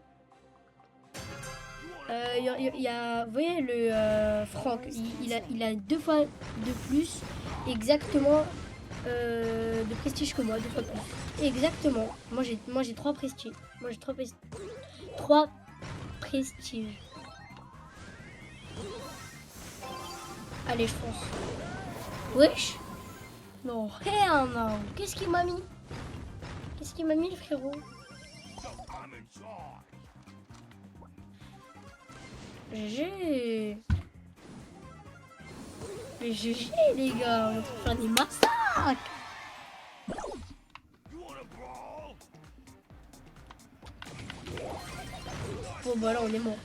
Y a, vous voyez le Franck, il a 2 fois de plus, exactement, de prestige que moi, 2 fois de plus. Exactement. Moi j'ai 3 prestiges. 3 prestiges. Allez, je fonce. Wesh. Non, rien, non. Qu'est-ce qu'il m'a mis? Le frérot? GG. Mais GG, les gars. On est en train de faire des massacres. Bon, bah là, on est mort.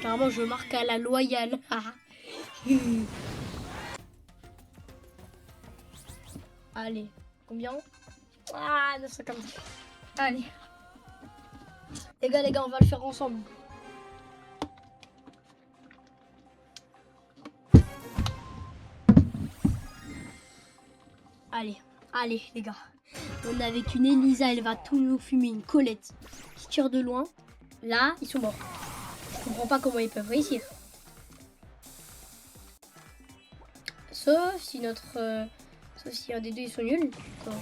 Carrément, je marque à la loyale. Allez, combien? Ah, 950. Allez. Les gars, on va le faire ensemble. Allez, les gars. On est avec une Elisa, elle va tout nous fumer. Une Colette qui tire de loin. Là, ils sont morts. Je comprends pas comment ils peuvent réussir. Sauf si sauf si un des deux ils sont nuls. Quoi.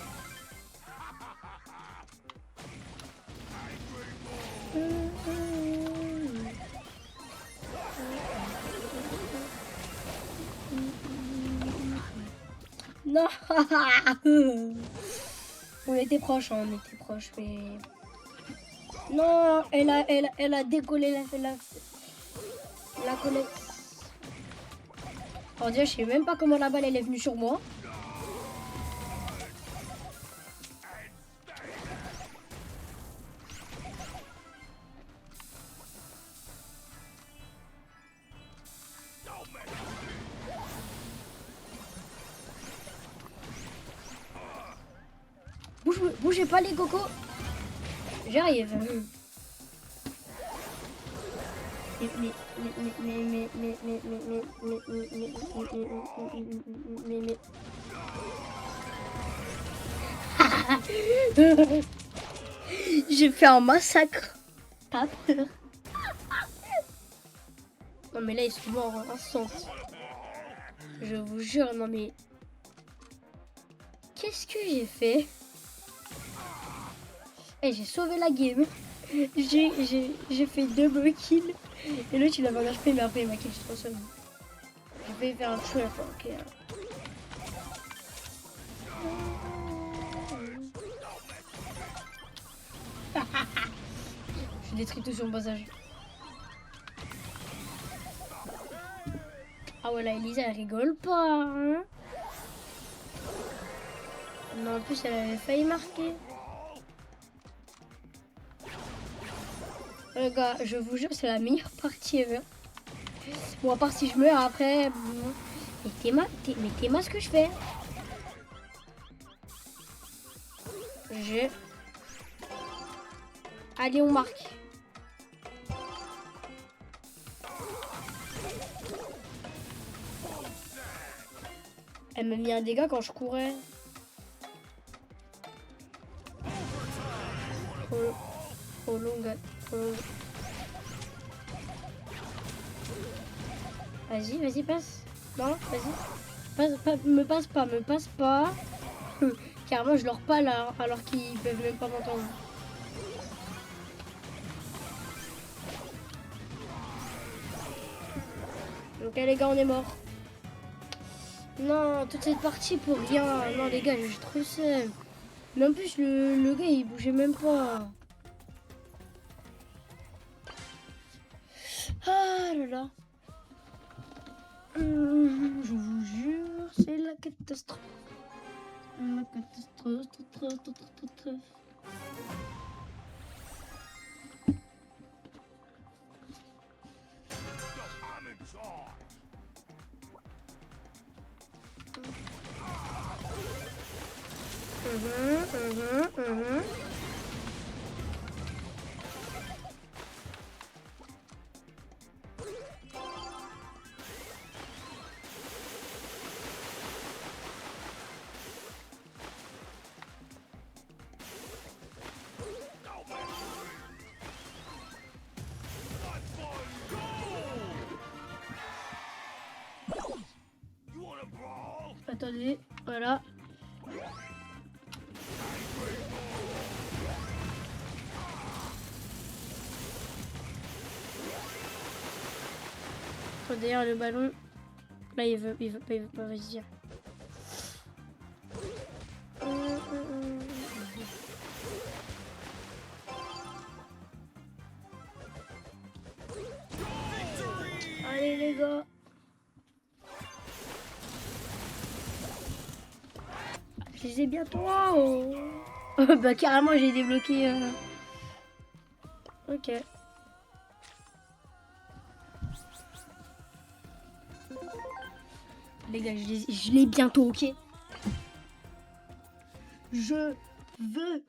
Non. On était proches, hein, on était proches, mais... Non, elle a décollé la collecte. Alors déjà, je sais même pas comment la balle elle est venue sur moi. Bougez pas les cocos. J'arrive. J'ai fait un massacre. Pas peur. Non mais là ils sont morts instant. Je vous jure, non mais... Qu'est-ce que j'ai fait? Eh, j'ai sauvé la game. J'ai fait 2 kills. Et l'autre il avait un HP mais après il m'a kill, je suis trop seul. Je vais faire un trap, ok. Je détruis tout sur le passage. Ah ouais, là Elisa elle rigole pas, hein. Non, en plus elle avait failli marquer. Les gars, je vous jure, c'est la meilleure partie ever. Bon, à part si je meurs après. Bon. Mais t'es ce que je fais. Allez, on marque. Elle m'a mis un dégât quand je courais. Oh long. Vas-y, passe. Non, vas-y. Me passe pas. Carrément, je leur parle alors qu'ils peuvent même pas m'entendre. Ok les gars, on est mort. Non, toute cette partie pour rien. Non les gars, je suis trop seul. Mais en plus, le gars, il bougeait même pas. Ah là là. Je vous jure, c'est la catastrophe. La catastrophe. Attendez, voilà. D'ailleurs le ballon, là il veut pas, vas-y. Allez les gars. Je les ai bientôt. Oh. Bah carrément j'ai débloqué. Ok. Les gars, je l'ai bientôt, ok. Je veux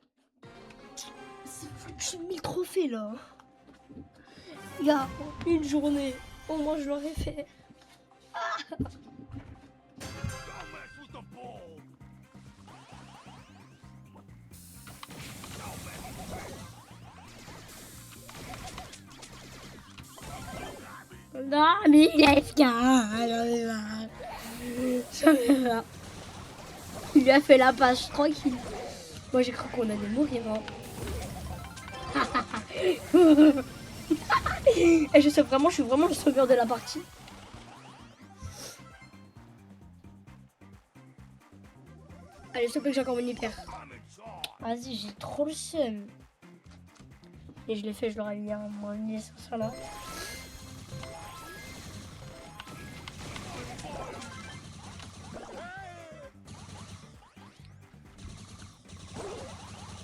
1000 trophées là. Il y a une journée, au moins je l'aurais fait. Ah. Non, mais il est FK. Ça verra. Il lui a fait la passe tranquille. Moi j'ai cru qu'on allait mourir. Hein. Et je sais vraiment, je suis vraiment le sauveur de la partie. Allez, s'il te plaît que j'ai encore mon hyper. Vas-y, j'ai trop le seum. Et je l'ai fait, je l'aurais eu un moins sur ça là.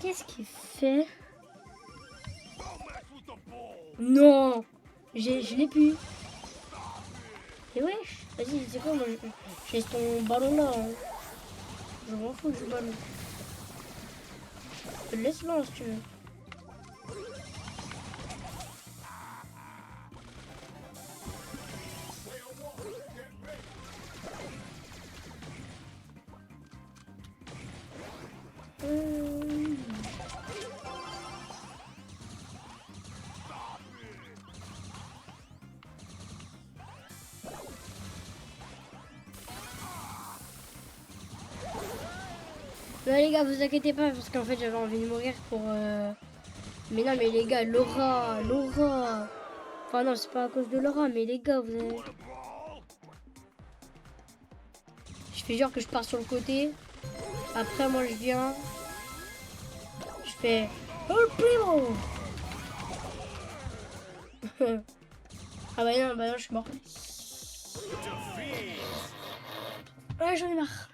Qu'est-ce qu'il fait? Non, je l'ai plus. Et wesh, vas-y, c'est quoi, moi, j'ai ton ballon là. Hein. Je m'en fous du ballon. Laisse-le si tu veux. Mais les gars, vous inquiétez pas parce qu'en fait j'avais envie de mourir pour. Mais non, mais les gars, Laura. Enfin non, c'est pas à cause de Laura, mais les gars, vous avez. Je fais genre que je pars sur le côté. Après, moi je viens. Je fais. Oh primo. Ah bah non, je suis mort. Ouais, j'en ai marre.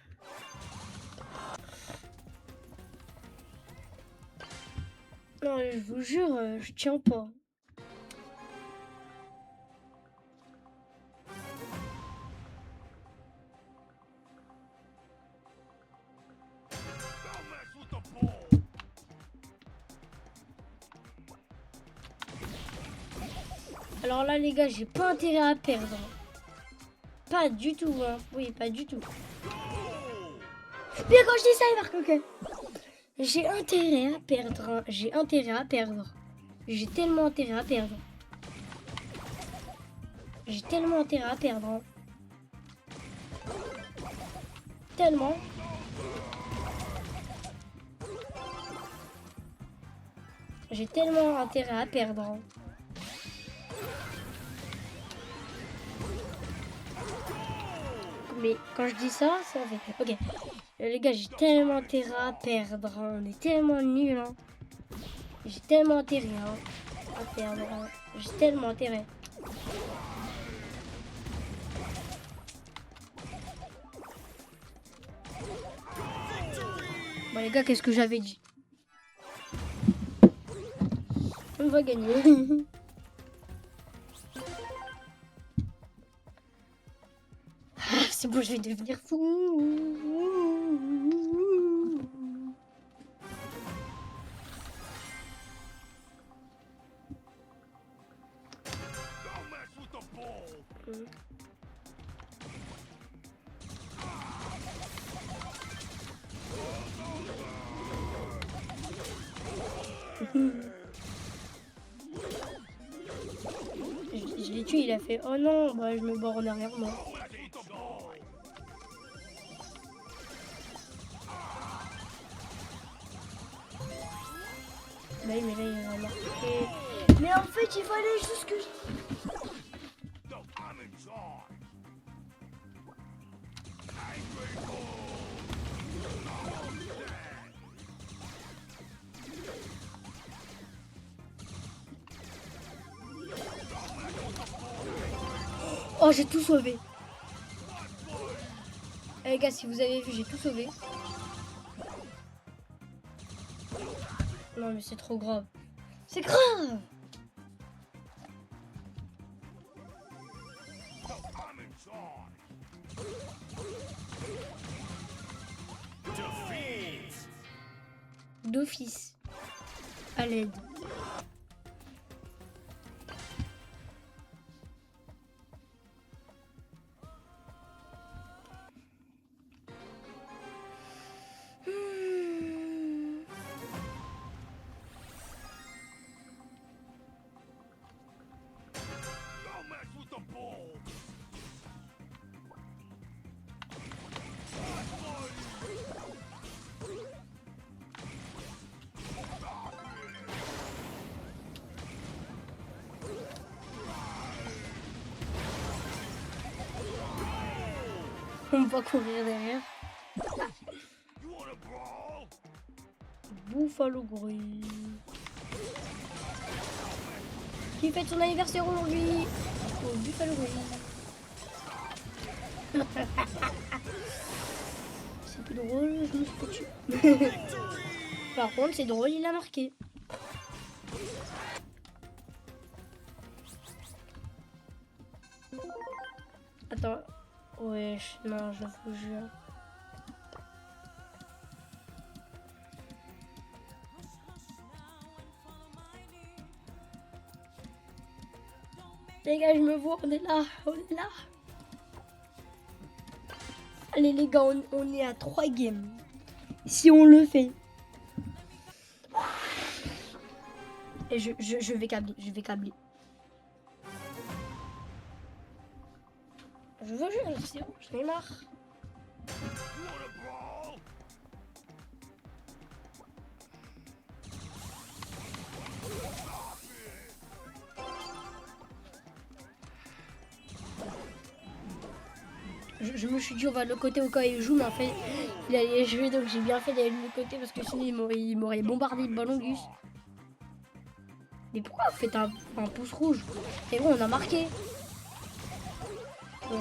Non, je vous jure, je tiens pas. Alors là, les gars, j'ai pas intérêt à perdre. Pas du tout, hein. Oui, pas du tout. Bien quand je dis ça, il marque, ok. J'ai intérêt à perdre. Hein. J'ai intérêt à perdre. J'ai tellement intérêt à perdre. J'ai tellement intérêt à perdre. Hein. Tellement. J'ai tellement intérêt à perdre. Hein. Mais quand je dis ça, ça fait... Ok. Les gars, j'ai tellement intérêt à perdre. Hein. On est tellement nuls. Hein. J'ai tellement intérêt à perdre. Hein. J'ai tellement intérêt. Bon les gars, qu'est-ce que j'avais dit? On va gagner. Ah, c'est bon, je vais devenir fou. Je l'ai tué, il a fait oh non, bah, je me barre en arrière moi. Bah oui, mais là il va marquer. Mais en fait, il fallait juste que je... Oh, j'ai tout sauvé. Eh, les gars, si vous avez vu, j'ai tout sauvé. Non, mais c'est trop grave. C'est grave. D'office. À l'aide. On va courir derrière. Buffalo Grill. Qui fête son anniversaire aujourd'hui au Buffalo Grill. C'est plus drôle, je me suis fait tuer. Par contre, c'est drôle, il a marqué. Attends. Wesh, non, je vous jure. Les gars, je me vois, on est là, on est là. Allez les gars, on est à 3 games. Si on le fait. Et je vais câbler, je vais câbler. Je veux jouer, c'est bon, j'en ai marre. Je me suis dit on va de l'autre côté au cas où il joue, mais en fait il allait jouer, donc j'ai bien fait d'aller de l'autre côté parce que sinon il m'aurait bombardé le ballon Gus. Mais pourquoi vous faites un pouce rouge? Et bon, on a marqué. Bon.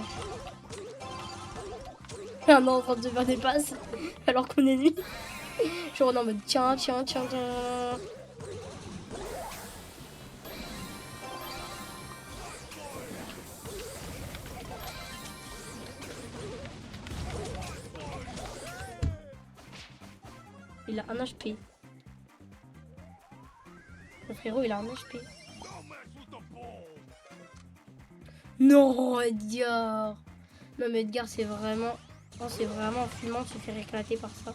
Ah non, en train de faire des passes alors qu'on est nuit. Genre on est en mode tiens. Il a 1 HP. Le frérot, il a 1 HP. Non, Edgar. Non, mais Edgar, c'est vraiment... Non, c'est vraiment fumant de se faire éclater par ça.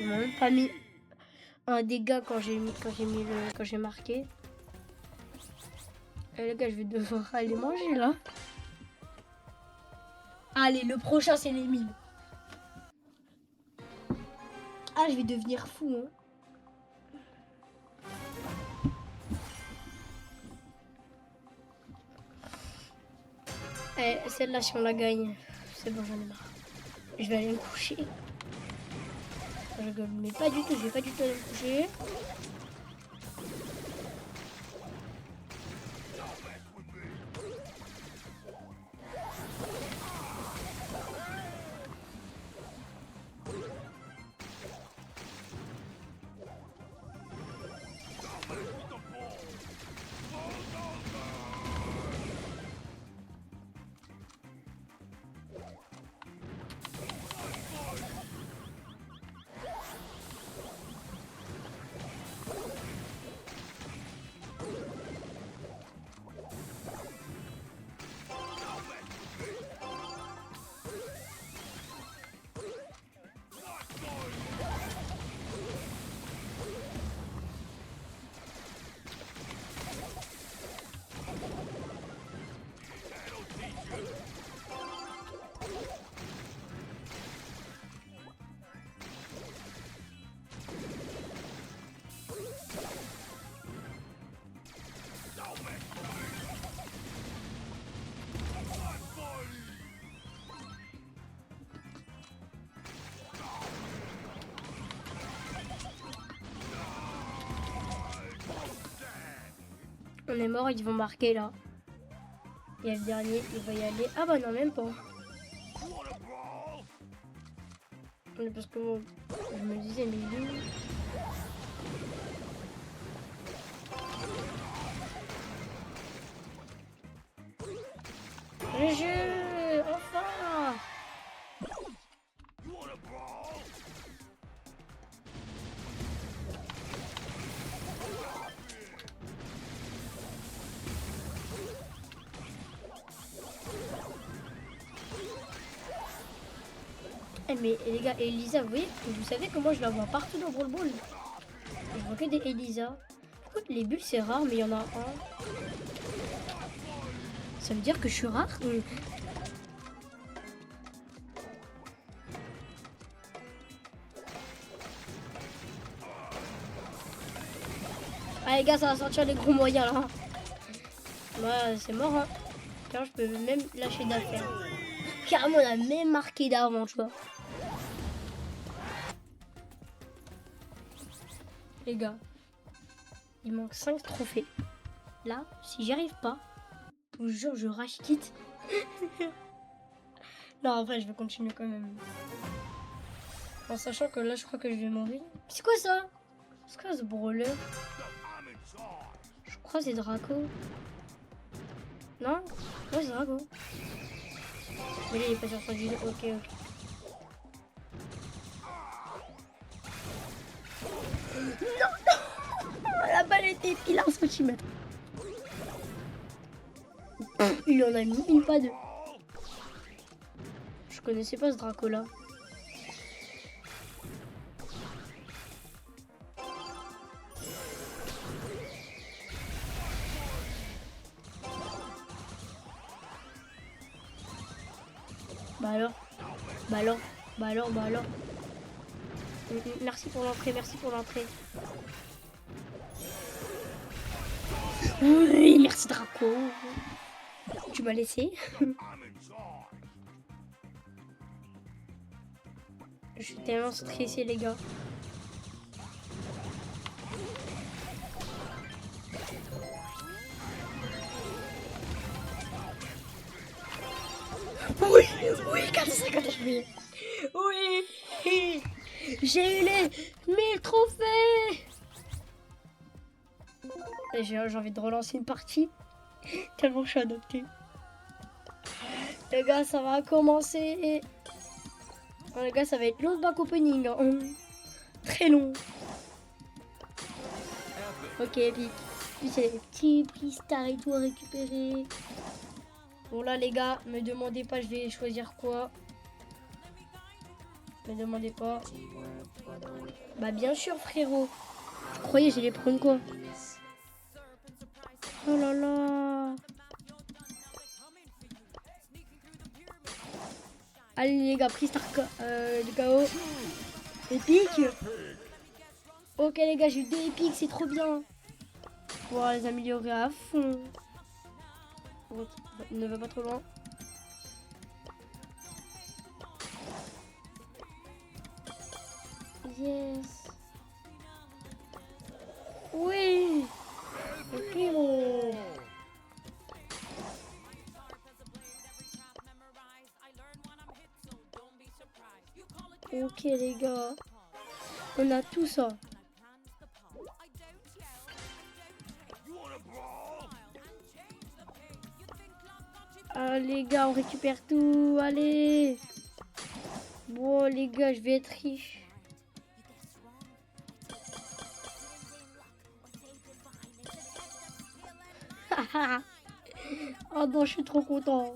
Il m'a même pas mis un dégât quand j'ai marqué. Et les gars, je vais devoir aller manger là. Allez, le prochain, c'est les 1000. Ah, je vais devenir fou, hein. Eh, celle-là, si on la gagne, c'est bon, j'en ai marre. Je vais aller me coucher. Je rigole, mais pas du tout, je vais pas du tout aller me coucher. On est mort, ils vont marquer là. Et le dernier, il va y aller. Ah bah non, même pas. Parce que bon, je me disais, mais il est où? Le jeu, enfin! Eh mais les gars, Elisa, vous savez comment je la vois partout dans Brawl Ball? Je vois que des Elisa. Pourquoi les bulles c'est rare, mais il y en a un? Ça veut dire que je suis rare? Ah les gars, ça va sortir les gros moyens là. Bah, c'est mort, hein. Car je peux même lâcher d'affaires. Carrément, on a même marqué d'avant, tu vois. Les gars, il manque 5 trophées. Là, si j'y arrive pas, je vous jure, je rage quitte. Non, en vrai, je vais continuer quand même. En sachant que là, je crois que je vais mourir. C'est quoi ça? C'est quoi ce brawler? Je crois que c'est Draco. Non? Ouais, c'est Draco. Mais là, il est pas sur son île. Ok, ok. Non, non! La balle était pile à 1 centimètre. Il en a mis une, pas deux. Je connaissais pas ce Draco là. Bah alors, bah alors, bah alors, bah alors. Merci pour l'entrée, merci pour l'entrée. Oui, merci Draco. Tu m'as laissé. Je suis tellement stressée, les gars. Oui, oui, 450 HP. Oui, j'ai eu les 1000 trophées. J'ai envie de relancer une partie. Tellement je suis adopté. Les gars, ça va commencer. Oh, les gars, ça va être long back opening. Hein. Très long. Ok, epic. Puis c'est les petits prix stars et tout à récupérer. Bon là les gars, me demandez pas, je vais choisir quoi. Me demandez pas. Bah bien sûr frérot. Je croyais j'allais prendre quoi? Oh là là. Allez les gars, prix star de KO. Épique. Ok les gars, j'ai eu 2 épiques, c'est trop bien. On va les améliorer à fond. Ne va pas trop loin. Yes. Oui. Ok. Ok les gars. On a tout ça. Ah les gars, on récupère tout. Allez. Bon les gars, je vais être riche. Oh non, je suis trop content.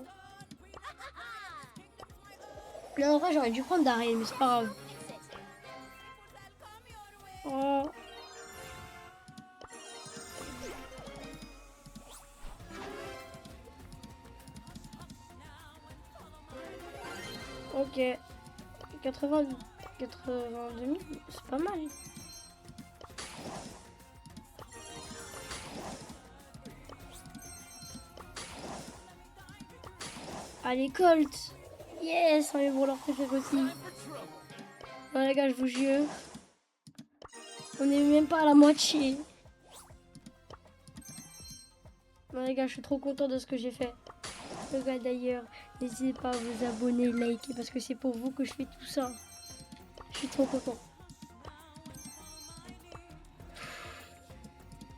Là, en vrai, j'aurais dû prendre Daryl, mais c'est pas grave. Oh. Ok. 82 000, c'est pas mal. Allez, Colt. Yes, on est pour leur préféré aussi. Non, les gars, je vous jure. On n'est même pas à la moitié. Non, les gars, je suis trop content de ce que j'ai fait. Les gars, d'ailleurs, n'hésitez pas à vous abonner, liker, parce que c'est pour vous que je fais tout ça. Je suis trop content.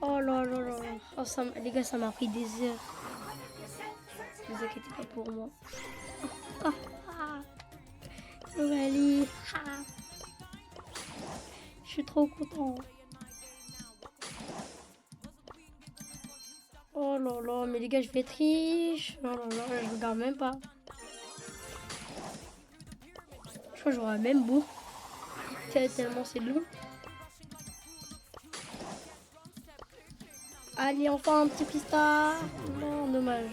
Oh là là là. Oh, ça, les gars, ça m'a pris des heures. Ne vous inquiétez pas pour moi. Ah, ah. Allez. Ah. Je suis trop content. Oh là là, mais les gars, je vais être riche. Oh là là, je regarde même pas. Je crois que j'aurai même beau. Tellement c'est long. Allez, enfin un petit pista. Non, dommage.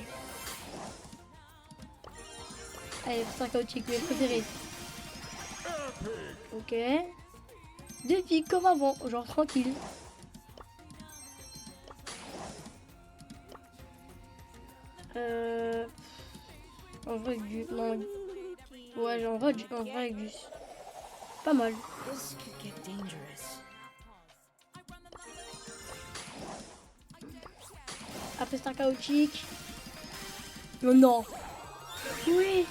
Allez, c'est un chaotique, mes préférés. Ok. 2 filles comme avant, genre tranquille. En vrai, Gus. Non. Ouais, en vrai, Gus. Pas mal. This could get dangerous. Après, c'est un chaotique. Oh non. Oui.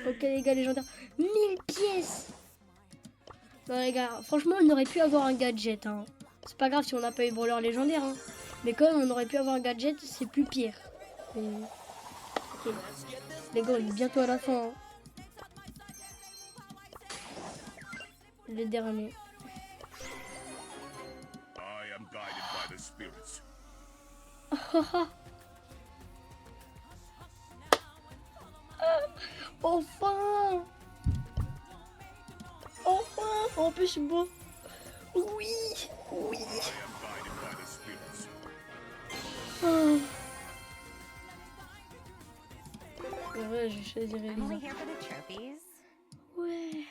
Ok, les gars, légendaire. 1000 pièces. Non, les gars, franchement, on aurait pu avoir un gadget. Hein. C'est pas grave si on n'a pas eu brawler légendaire. Hein. Mais quand même, on aurait pu avoir un gadget, c'est plus pire. Mais... ok. Les gars, il est bientôt à la fin. Hein. Le dernier. I am guided by the spirits. Enfin. Enfin. En plus, je suis beau. Oui. Oui. I am guided by the spirits. Oh. Ouais, je choisirais I'm only Lisa. here for the trophies. Ouais.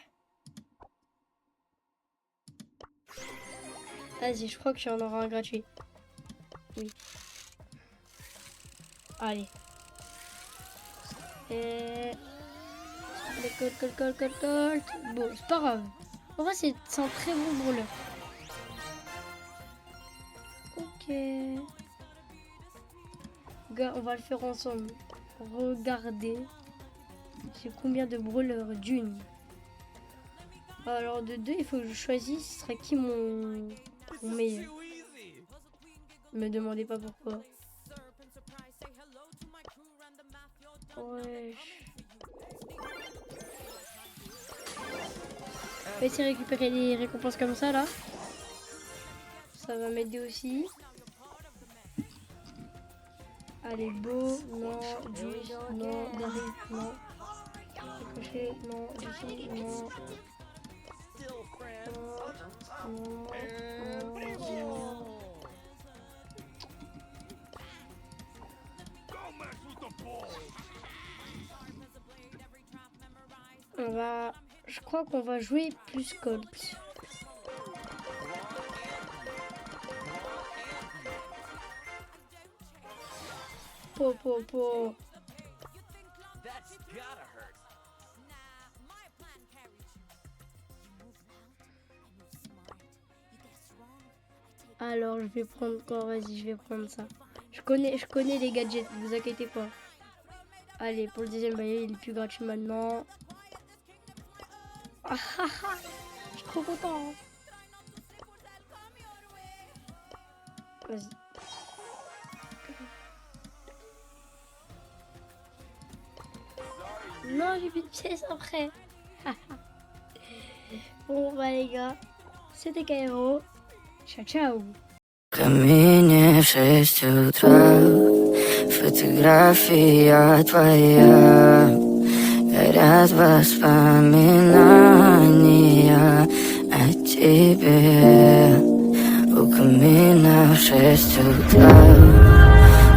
Vas-y, je crois que j'en aurai un gratuit. Oui. Allez. Et... Colt. Bon, c'est pas grave. En vrai, c'est un très bon brawler. Ok. Gars, on va le faire ensemble. Regardez. J'ai combien de brawlers d'une. Alors de deux, il faut que je choisisse. Ce serait qui mon meilleur. Me demandez pas pourquoi. Ouais. On va essayer de récupérer les récompenses comme ça là. Ça va m'aider aussi. Allez, beau, non, juice, non, Daryl, non. Ricochet, non, Jessie, non. Non. Don't mess with the ball. On va... Je crois qu'on va jouer plus Colt. Po. Alors je vais prendre quoi? Vas-y, je vais prendre ça. Je connais les gadgets, ne vous inquiétez pas. Allez, pour le deuxième bail, il est plus gratuit maintenant. Ah ah ah, je suis trop content. Hein. Vas-y. Non, j'ai plus de pièces après. Bon, bah les gars, c'était Kairo. Ciao. Камине в 6 утра, фотография твоя, горят воспоминания о тебе. У камина в 6 утра,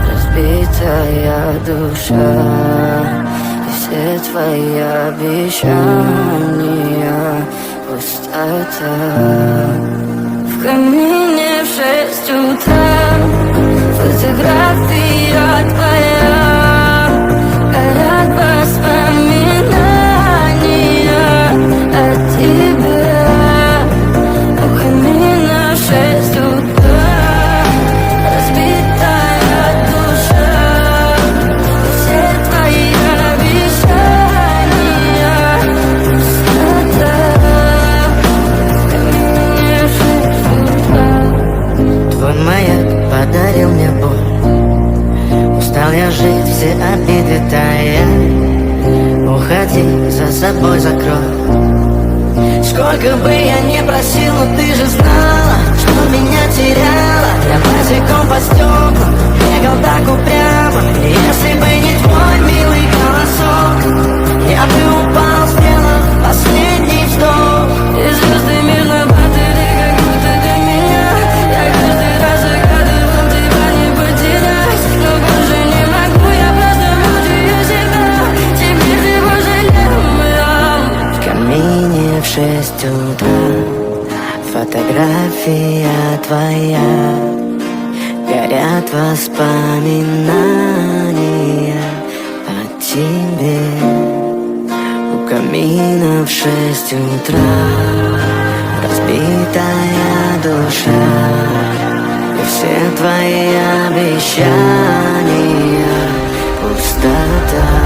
разбитая душа, и все твои обещания пустота. В камине в 6 утра, фотография твоя, горят воспоминания о тебе. У камина в 6 утра, разбитая душа, и все твои обещания пустота. Твой маяк подарил мне боль. Устал я жить, все обиды тая. Уходи, за собой закрой. Сколько бы я ни просил, но ты же знала, что меня теряла. Я босиком по стеклам бегал так упрямо. И если бы не твой милый голосок, я бы упал, сделав последний вздох. И звезды мирно падали, как будто для меня. Я каждый раз загадывал тебя не потерять, но больше не могу, я просто мучаю себя. Теперь ты пожалел меня. В камине в 6 утра, фотография твоя, горят воспоминания о тебе. У камина в 6 утра разбитая душа, и все твои обещания пустота.